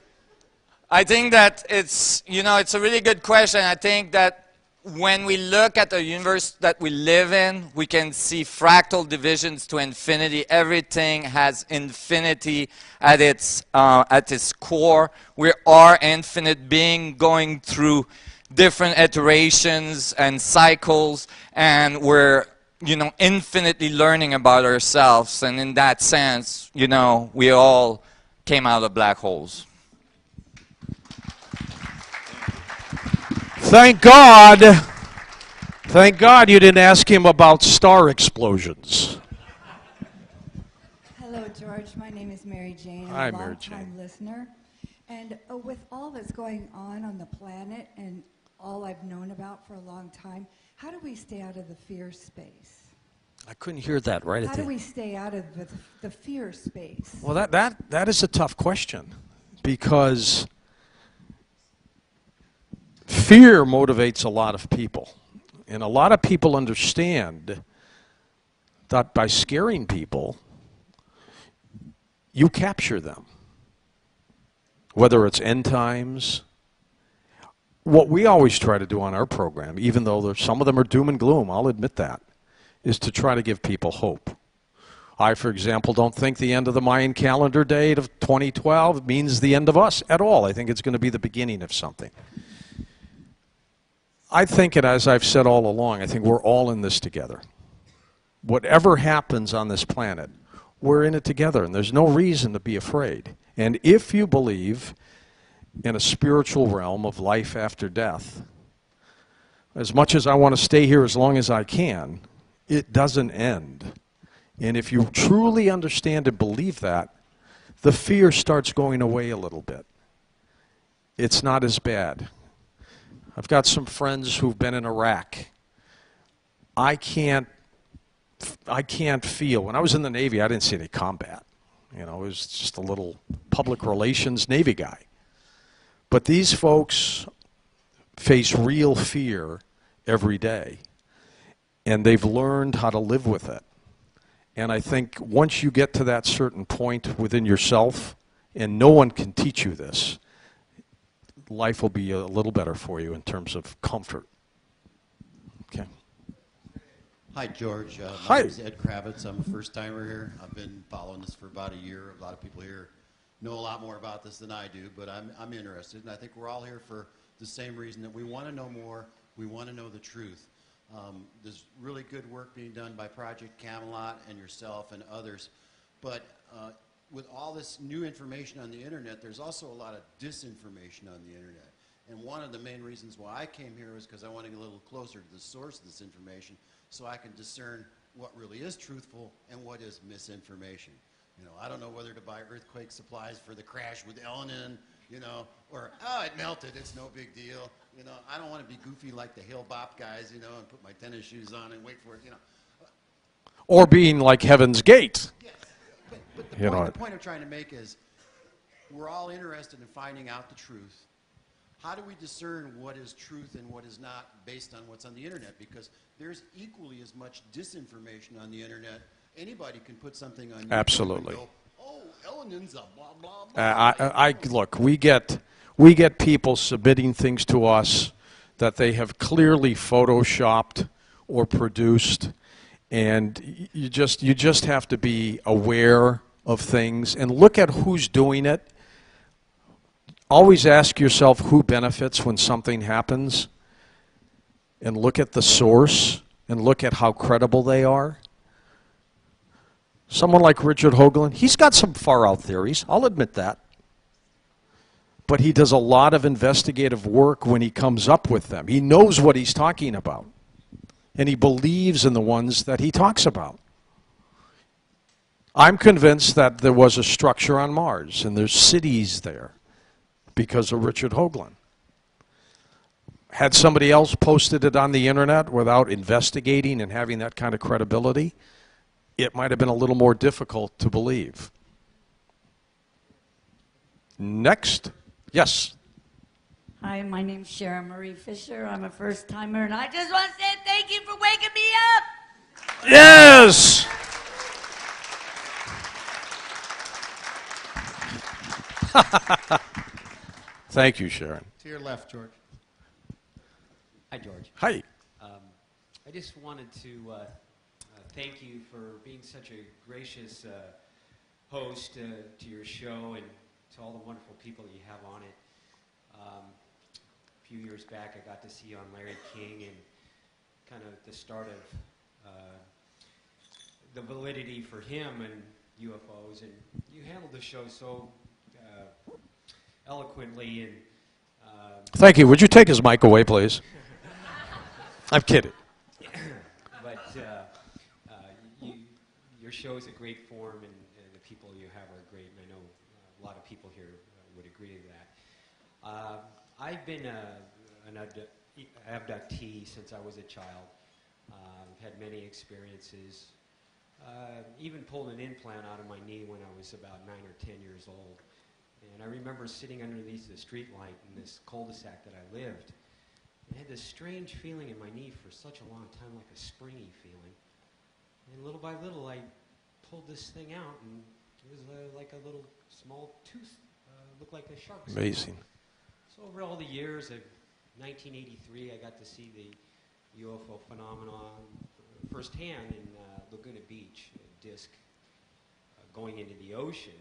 I think that it's a really good question. I think that when we look at the universe that we live in, we can see fractal divisions to infinity. Everything has infinity at its core. We are infinite being going through different iterations and cycles, and we're infinitely learning about ourselves. And in that sense, we all came out of black holes. Thank God. Thank God you didn't ask him about star explosions. Hello, George. My name is Mary Jane. I'm Hi, a Mary long-time Jane. listener. And with all that's going on the planet and all I've known about for a long time, how do we stay out of the fear space? I couldn't hear that right How at do the we stay out of the fear space? Well, that is a tough question, because fear motivates a lot of people. And a lot of people understand that by scaring people, you capture them. Whether it's end times, what we always try to do on our program, even though some of them are doom and gloom, I'll admit that, is to try to give people hope. I, for example, don't think the end of the Mayan calendar date of 2012 means the end of us at all. I think it's going to be the beginning of something. I think it, as I've said all along, I think we're all in this together. Whatever happens on this planet, we're in it together, and there's no reason to be afraid. And if you believe in a spiritual realm of life after death, as much as I want to stay here as long as I can, it doesn't end. And if you truly understand and believe that, the fear starts going away a little bit. It's not as bad. I've got some friends who've been in Iraq. I can't feel. When I was in the Navy, I didn't see any combat. It was just a little public relations Navy guy. But these folks face real fear every day, and they've learned how to live with it. And I think once you get to that certain point within yourself, and no one can teach you this, life will be a little better for you in terms of comfort. Okay. Hi, George. My Hi. name is Ed Kravitz. I'm a first-timer here. I've been following this for about a year. A lot of people here know a lot more about this than I do, but I'm interested, and I think we're all here for the same reason, that we want to know more. We want to know the truth. There's really good work being done by Project Camelot and yourself and others, but with all this new information on the internet, there's also a lot of disinformation on the internet. And one of the main reasons why I came here was because I want to get a little closer to the source of this information so I can discern what really is truthful and what is misinformation. I don't know whether to buy earthquake supplies for the crash with Ellen in, or, oh, it melted, it's no big deal. I don't want to be goofy like the Hill Bop guys, and put my tennis shoes on and wait for it, Or being like Heaven's Gate. Yes. But the point I'm trying to make is, we're all interested in finding out the truth. How do we discern what is truth and what is not based on what's on the internet? Because there's equally as much disinformation on the internet. Anybody can put something on YouTube. Absolutely. And go, oh, Ellen's a blah, blah, blah. Look, we get people submitting things to us that they have clearly photoshopped or produced, and you just have to be aware of things and look at who's doing it. Always ask yourself who benefits when something happens, and look at the source and look at how credible they are. Someone like Richard Hoagland, he's got some far-out theories, I'll admit that. But he does a lot of investigative work when he comes up with them. He knows what he's talking about, and he believes in the ones that he talks about. I'm convinced that there was a structure on Mars, and there's cities there because of Richard Hoagland. Had somebody else posted it on the internet without investigating and having that kind of credibility, it might have been a little more difficult to believe. Next. Yes. Hi, my name's Sharon Marie Fisher. I'm a first-timer, and I just want to say thank you for waking me up. Yes! Thank you, Sharon. To your left, George. Hi, George. Hi. I just wanted to thank you for being such a gracious host to your show and to all the wonderful people that you have on it. A few years back, I got to see you on Larry King and kind of the start of the validity for him and UFOs, and you handled the show so eloquently. And Thank you. Would you take his mic away, please? I'm kidding. But your show is a great form, and the people you have are great, and I know a lot of people here would agree to that. I've been an abductee since I was a child. I've had many experiences. Even pulled an implant out of my knee when I was about 9 or 10 years old. And I remember sitting underneath the street light in this cul-de-sac that I lived. And I had this strange feeling in my knee for such a long time, like a springy feeling. And little by little, I pulled this thing out, and it was like a little small tooth, looked like a shark's. Amazing. So over all the years of 1983, I got to see the UFO phenomenon firsthand in Laguna Beach, a disc going into the ocean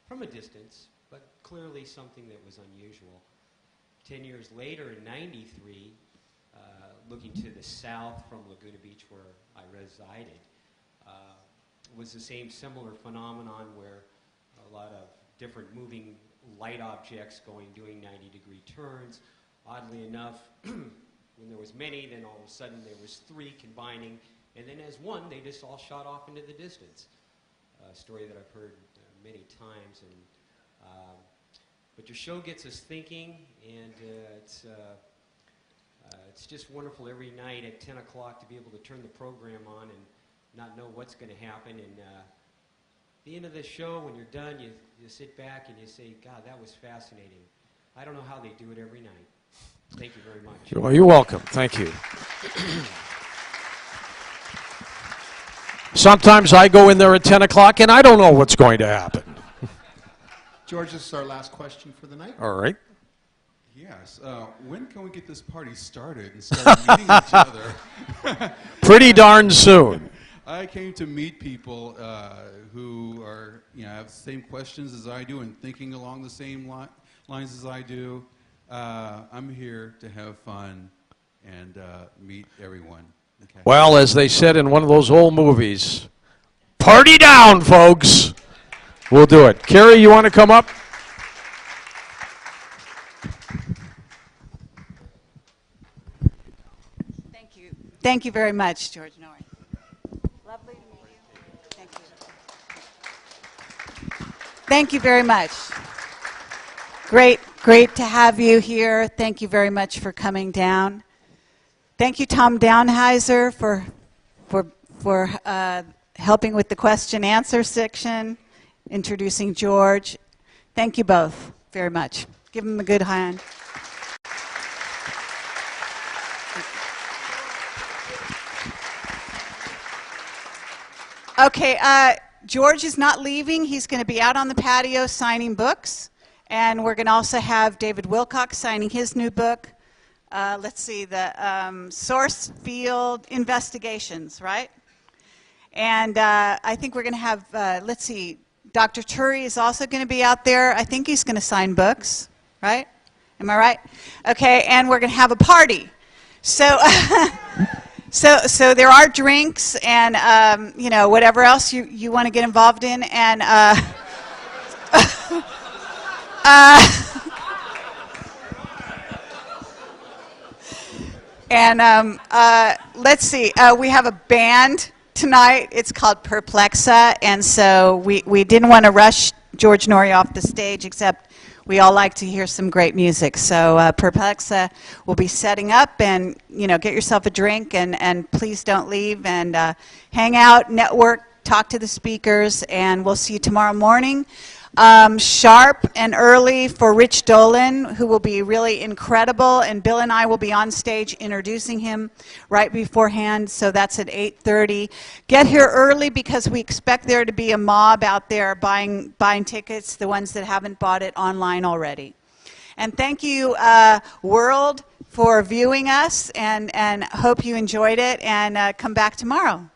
from a distance, but clearly something that was unusual. 10 years later, in '93, looking to the south from Laguna Beach, where I resided, was the same similar phenomenon where a lot of different moving light objects doing 90-degree turns. Oddly enough, when there was many, then all of a sudden there was 3 combining, and then as one, they just all shot off into the distance. A story that I've heard many times, and but your show gets us thinking, and it's just wonderful every night at 10 o'clock to be able to turn the program on and not know what's going to happen. And at the end of the show, when you're done, you sit back and you say, God, that was fascinating. I don't know how they do it every night. Thank you very much. Well, you're welcome. Thank you. Sometimes I go in there at 10 o'clock and I don't know what's going to happen. George, this is our last question for the night. All right. Yes. When can we get this party started and start meeting each other? Pretty darn soon. I came to meet people who are, have the same questions as I do and thinking along the same lines as I do. I'm here to have fun and meet everyone. Okay. Well, as they said in one of those old movies, party down, folks. We'll do it. Carrie, you want to come up? Thank you. Thank you very much, George Noory. Lovely to meet you. Thank you. Thank you very much. Great to have you here. Thank you very much for coming down. Thank you, Tom Downheiser, for helping with the question-answer section, introducing George. Thank you both very much. Give them a good hand. Okay, George is not leaving. He's going to be out on the patio signing books. And we're going to also have David Wilcox signing his new book. Let's see, the Source Field Investigations, right? And I think we're going to have, let's see, Dr. Turi is also going to be out there. I think he's going to sign books, right? Am I right? Okay, and we're going to have a party. So, so there are drinks and, you know, whatever else you want to get involved in. And let's see, we have a band tonight. It's called Perplexa, and so we didn't want to rush George Noory off the stage, except we all like to hear some great music. So Perplexa will be setting up, and you know, get yourself a drink, and please don't leave, and hang out, network, talk to the speakers, and we'll see you tomorrow morning. Sharp and early for Rich Dolan, who will be really incredible, and Bill and I will be on stage introducing him right beforehand, so that's at 8:30. Get here early because we expect there to be a mob out there buying tickets, the ones that haven't bought it online already. And thank you, world, for viewing us, and hope you enjoyed it, and come back tomorrow.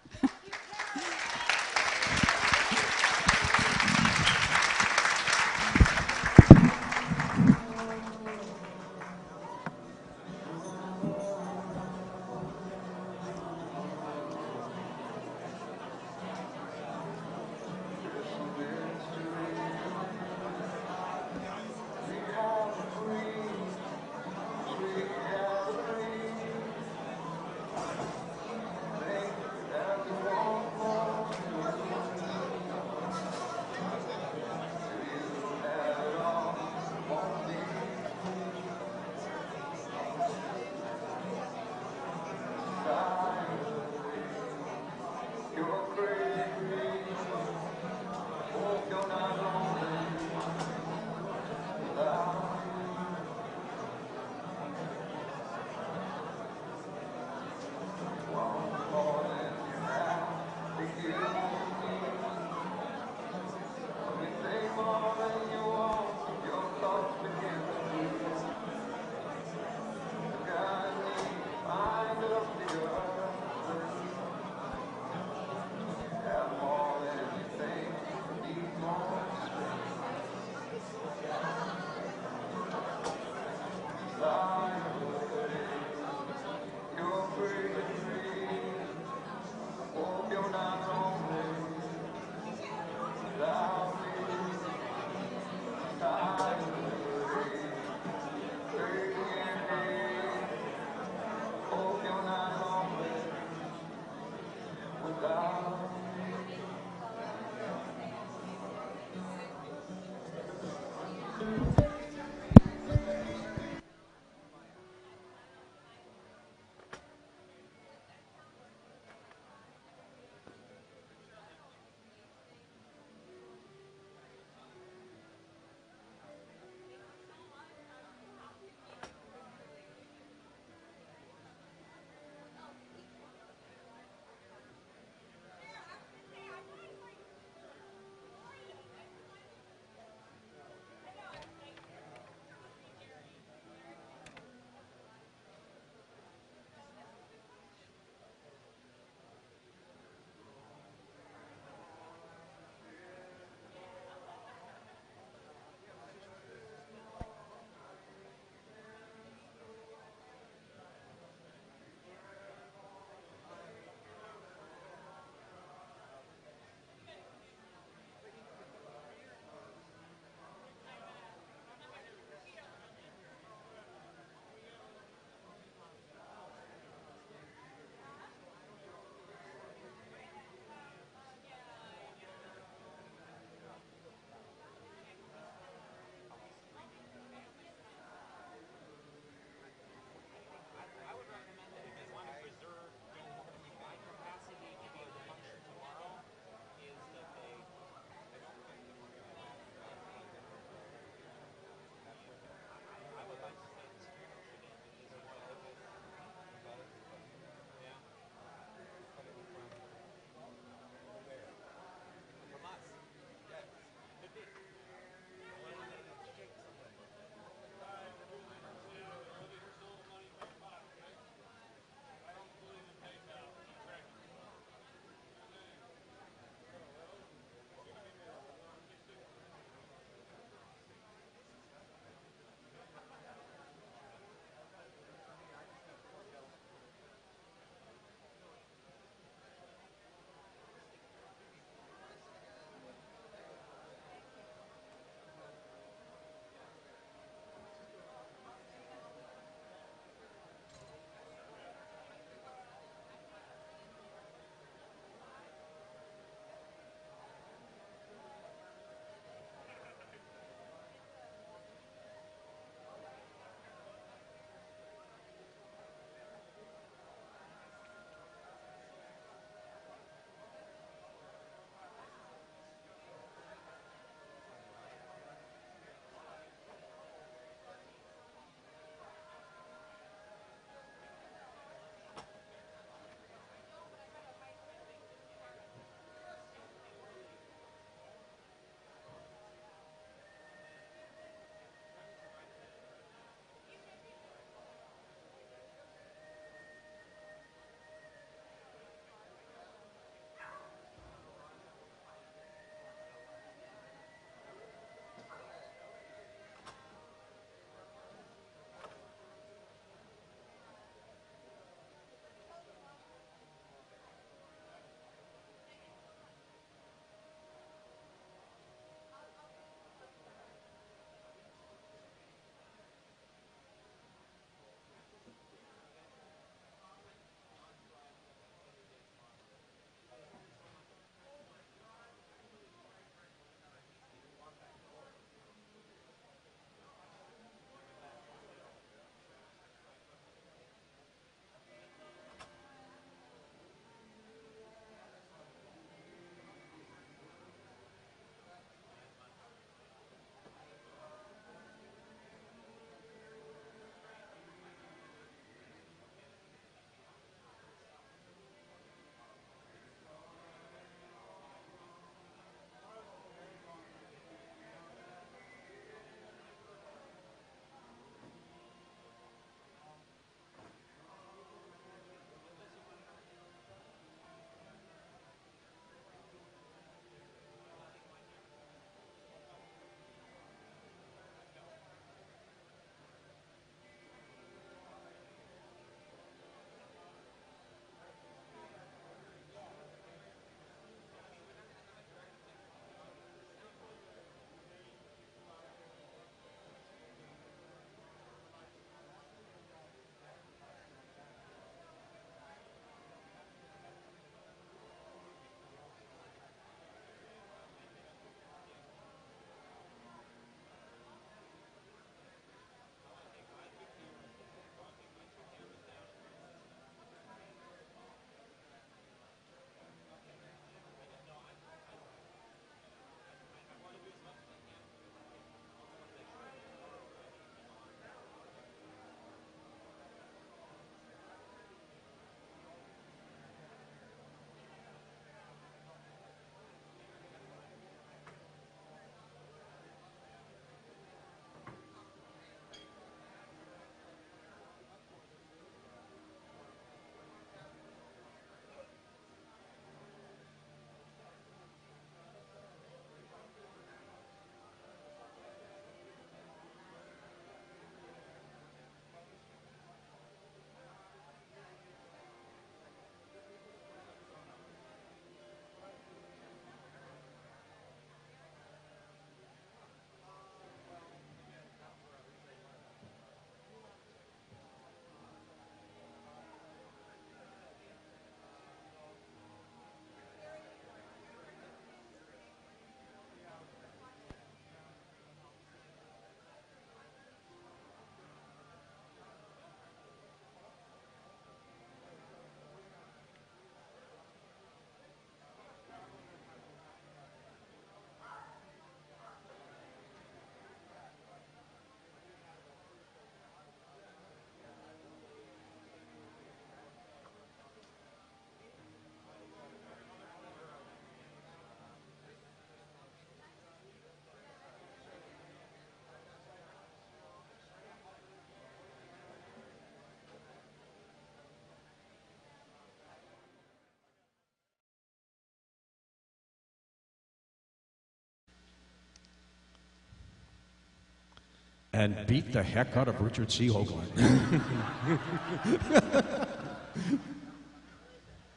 and beat the heck out of Richard C. Hoagland.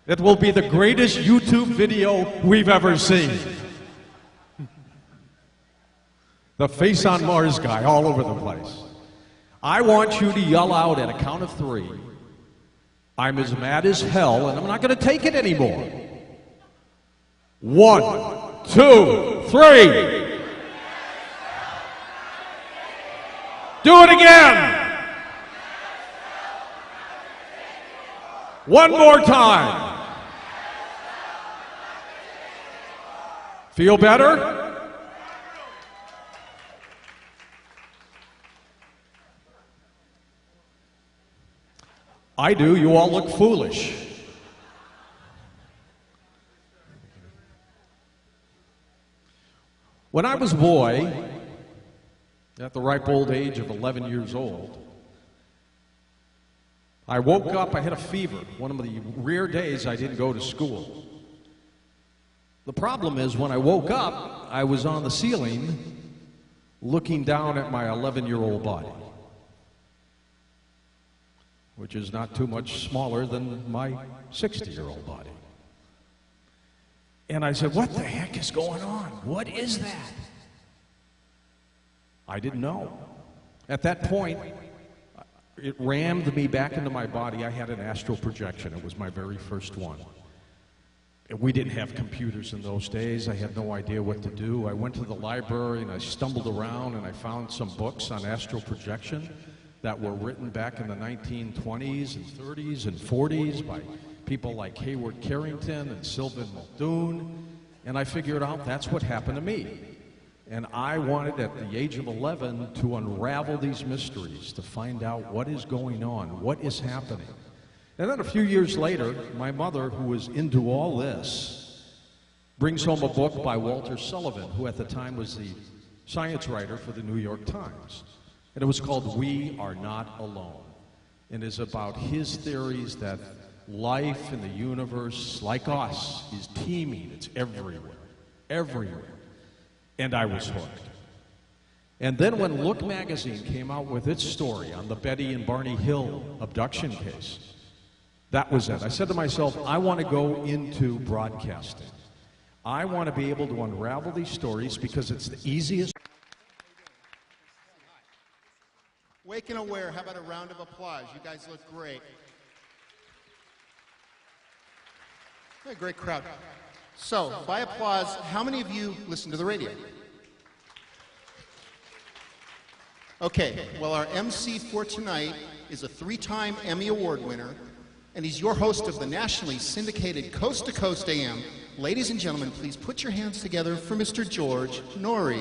It will be the greatest YouTube video we've ever seen. The face on Mars guy all over the place. I want you to yell out at a count of 3, I'm as mad as hell and I'm not going to take it anymore. 1, 2, 3. Do it again. One more time. Feel better? I do. You all look foolish. When I was a boy, at the ripe old age of 11 years old, I woke up, I had a fever, one of the rare days I didn't go to school. The problem is, when I woke up, I was on the ceiling looking down at my 11-year-old body, which is not too much smaller than my 60-year-old body. And I said, what the heck is going on? What is that? I didn't know. At that point, it rammed me back into my body. I had an astral projection. It was my very first one. We didn't have computers in those days. I had no idea what to do. I went to the library and I stumbled around and I found some books on astral projection that were written back in the 1920s and 30s and 40s by people like Hayward Carrington and Sylvan Muldoon. And I figured out that's what happened to me. And I wanted, at the age of 11, to unravel these mysteries, to find out what is going on, what is happening. And then a few years later, my mother, who was into all this, brings home a book by Walter Sullivan, who at the time was the science writer for the New York Times. And it was called We Are Not Alone. And is about his theories that life in the universe, like us, is teeming. It's everywhere. Everywhere. And I was hooked. And then when Look magazine came out with its story on the Betty and Barney Hill abduction case, that was it. I said to myself, I want to go into broadcasting. I want to be able to unravel these stories because it's the easiest. Wake and Aware, how about a round of applause? You guys look great. What a great crowd. So, by applause, how many of you listen to the radio? Okay, well, our MC for tonight is a 3-time Emmy Award winner, and he's your host of the nationally syndicated Coast to Coast AM. Ladies and gentlemen, please put your hands together for Mr. George Noory.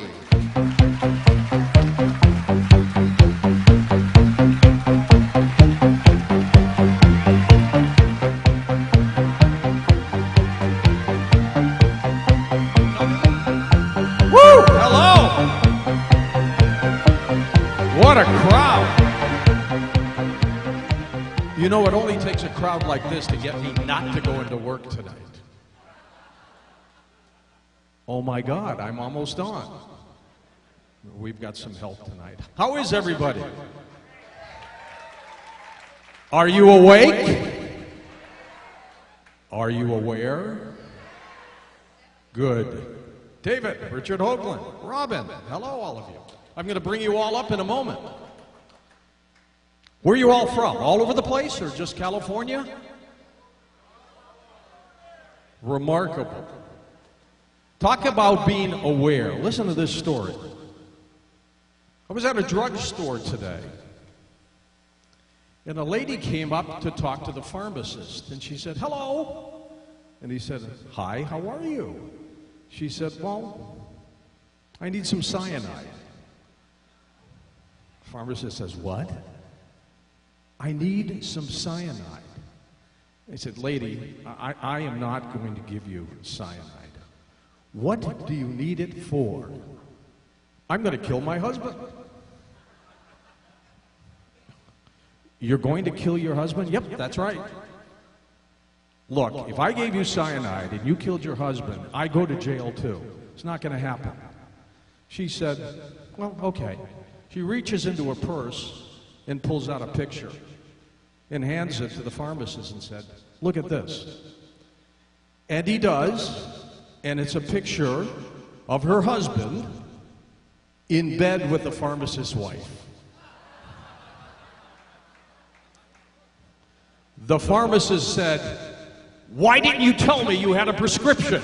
Woo! Hello! What a crowd! You know, it only takes a crowd like this to get me not to go into work tonight. Oh my God, I'm almost on. We've got some help tonight. How is everybody? Are you awake? Are you aware? Good. David, Richard Hoagland, Robin, hello all of you. I'm going to bring you all up in a moment. Where are you all from? All over the place or just California? Remarkable. Talk about being aware. Listen to this story. I was at a drugstore today, and a lady came up to talk to the pharmacist, and she said, hello. And he said, hi, how are you? She said, well, I need some cyanide. The pharmacist says, what? I need some cyanide. I said, lady, I am not going to give you cyanide. What do you need it for? I'm going to kill my husband. You're going to kill your husband? Yep, that's right. Look, if I gave you cyanide and you killed your husband, I go to jail too. It's not going to happen. She said, well, okay. She reaches into her purse and pulls out a picture and hands it to the pharmacist and said, "Look at this." And he does, and it's a picture of her husband in bed with the pharmacist's wife. The pharmacist said, "Why didn't you tell me you had a prescription?"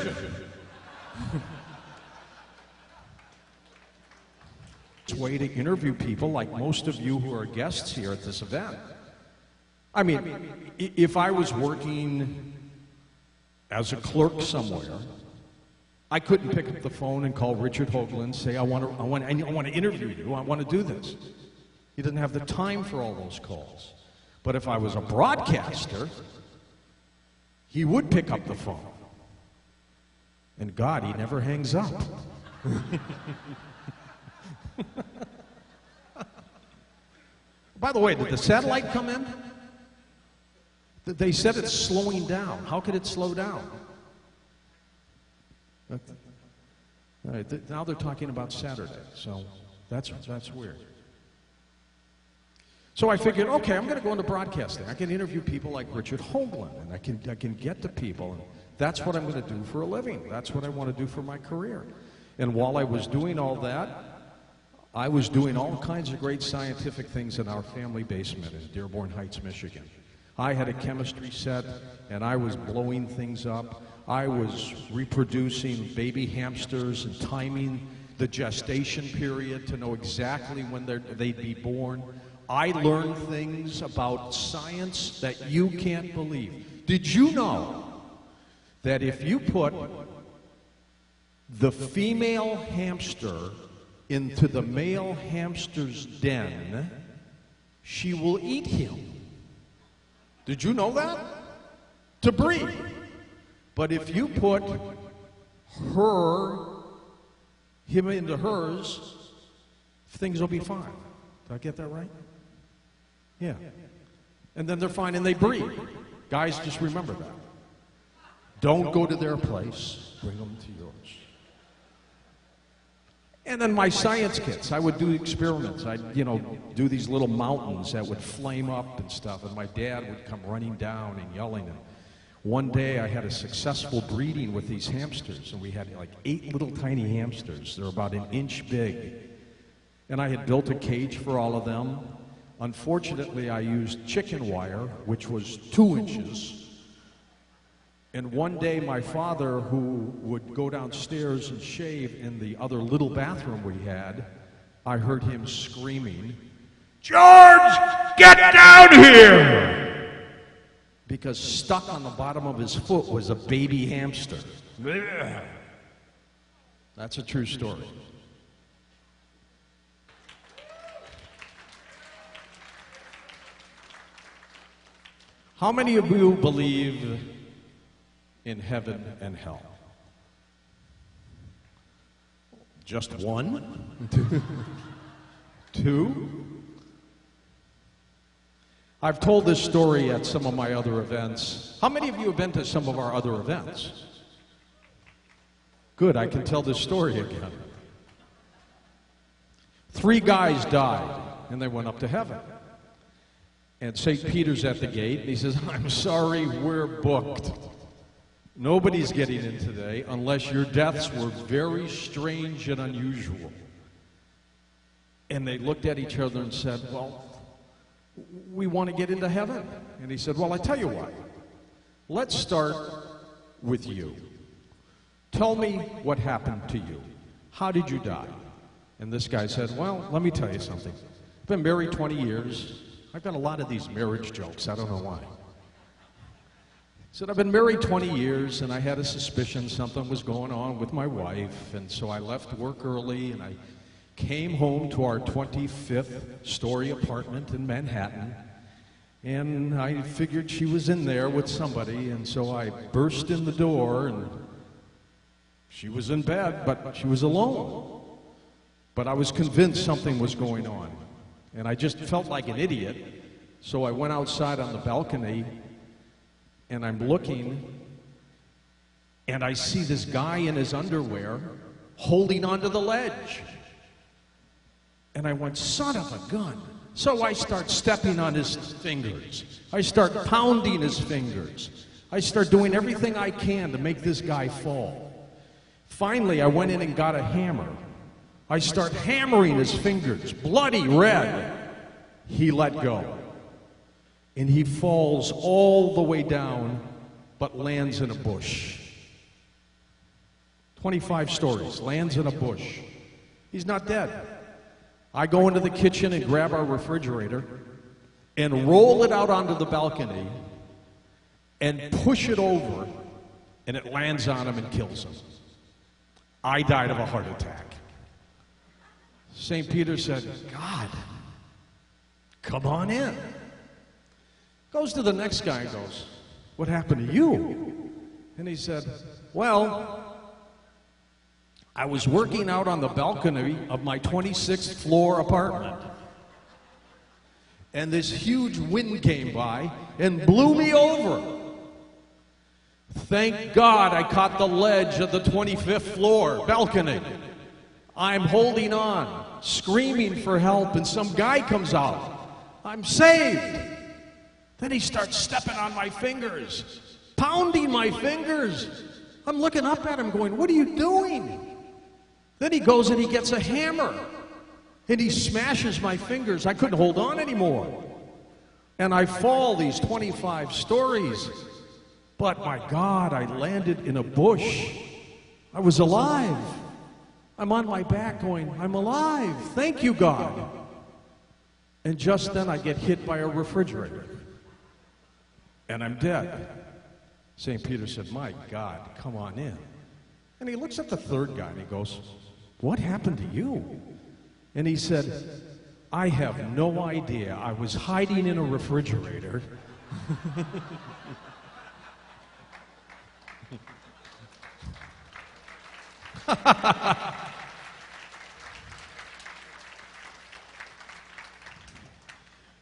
It's a way to interview people like most of you who are guests here at this event. I mean, if I was working as a clerk somewhere, I couldn't pick up the phone and call Richard Hoagland and say, I want to interview you, I want to do this. He doesn't have the time for all those calls. But if I was a broadcaster, he would pick up the phone. And God, he never hangs up. By the way, did the satellite come in? They said it's slowing down. How could it slow down? All right, now they're talking about Saturday, so that's weird. So I figured, okay, I'm going to go into broadcasting. I can interview people like Richard Hoagland, and I can get to people, and that's what I'm going to do for a living. That's what I want to do for my career. And while I was doing all that, I was doing all kinds of great scientific things in our family basement in Dearborn Heights, Michigan. I had a chemistry set, and I was blowing things up. I was reproducing baby hamsters and timing the gestation period to know exactly when they'd be born. I learned things about science that you can't believe. Did you know that if you put the female hamster into the male hamster's den, she will eat him? Did you know that? To breed. But if you put him into hers, things will be fine. Did I get that right? Yeah. And then they're fine and they breed. Guys, just remember that. Don't go to their place, bring them to yours. And then my science kits, I would do experiments. I'd, do these little mountains that would flame up and stuff, and my dad would come running down and yelling. And one day I had a successful breeding with these hamsters, and we had like 8 little tiny hamsters. They're about an inch big. And I had built a cage for all of them. Unfortunately, I used chicken wire, which was 2 inches. And one day, my father, who would go downstairs and shave in the other little bathroom we had, I heard him screaming, "George, get down here!" Because stuck on the bottom of his foot was a baby hamster. That's a true story. How many of you believe in heaven and hell? Just one? Two? I've told this story at some of my other events. How many of you have been to some of our other events? Good, I can tell this story again. 3 guys died, and they went up to heaven. And St. Peter's at the gate, and he says, "I'm sorry, we're booked. Nobody's getting in today unless your deaths were very strange and unusual." And they looked at each other and said, "Well, we want to get into heaven." And he said, "Well, I tell you what, let's start with you. Tell me what happened to you. How did you die?" And this guy said, "Well, let me tell you something. I've been married 20 years. I've got a lot of these marriage jokes. I don't know why. He said, I've been married 20 years, and I had a suspicion something was going on with my wife, and so I left work early, and I came home to our 25th story apartment in Manhattan, and I figured she was in there with somebody, and so I burst in the door, and she was in bed, but she was alone. But I was convinced something was going on, and I just felt like an idiot, so I went outside on the balcony, and I'm looking, and I see this guy in his underwear holding onto the ledge. And I went, son of a gun. So I start stepping on his fingers. I start pounding his fingers. I start doing everything I can to make this guy fall. Finally, I went in and got a hammer. I start hammering his fingers, bloody red. He let go. And he falls all the way down, but lands in a bush. 25 stories, lands in a bush. He's not dead. I go into the kitchen and grab our refrigerator and roll it out onto the balcony and push it over, and it lands on him and kills him. I died of a heart attack. St. Peter said, God, come on in. Goes to the next guy and goes, what happened to you? And he said, well, I was working out on the balcony of my 26th floor apartment. And this huge wind came by and blew me over. Thank God I caught the ledge of the 25th floor balcony. I'm holding on, screaming for help, and some guy comes out. I'm saved. Then he starts stepping on my fingers, pounding my fingers. I'm looking up at him going, what are you doing? Then he goes and he gets a hammer, and he smashes my fingers. I couldn't hold on anymore. And I fall these 25 stories. But my God, I landed in a bush. I was alive. I'm on my back going, I'm alive. Thank you, God. And just then I get hit by a refrigerator. And I'm dead. St. Peter said, my God, come on in. And he looks at the third guy and he goes, what happened to you? And he said, I have no idea. I was hiding in a refrigerator.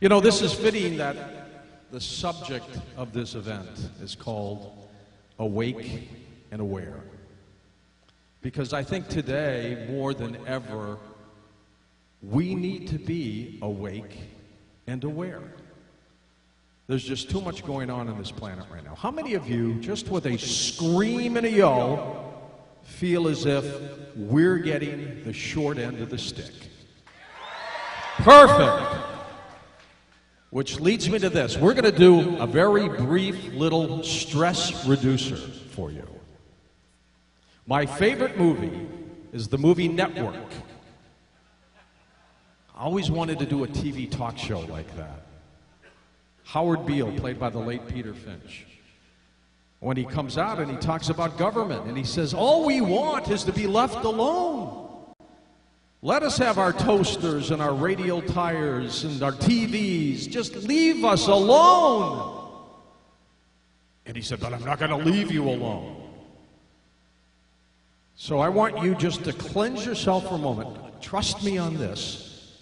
You know, this is fitting that the subject of this event is called Awake and Aware. Because I think today, more than ever, we need to be awake and aware. There's just too much going on this planet right now. How many of you, just with a scream and a yell, feel as if we're getting the short end of the stick? Perfect. Which leads me to this. We're going to do a very brief little stress reducer for you. My favorite movie is the movie Network. I always wanted to do a TV talk show like that. Howard Beale, played by the late Peter Finch. When he comes out and he talks about government, and he says, all we want is to be left alone. Let us have our toasters and our radial tires and our TVs. Just leave us alone. And he said, but I'm not going to leave you alone. So I want you just to cleanse yourself for a moment. Trust me on this.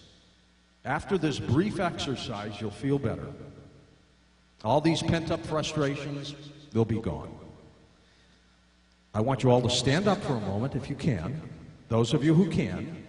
After this brief exercise, you'll feel better. All these pent-up frustrations, they'll be gone. I want you all to stand up for a moment if you can. Those of you who can.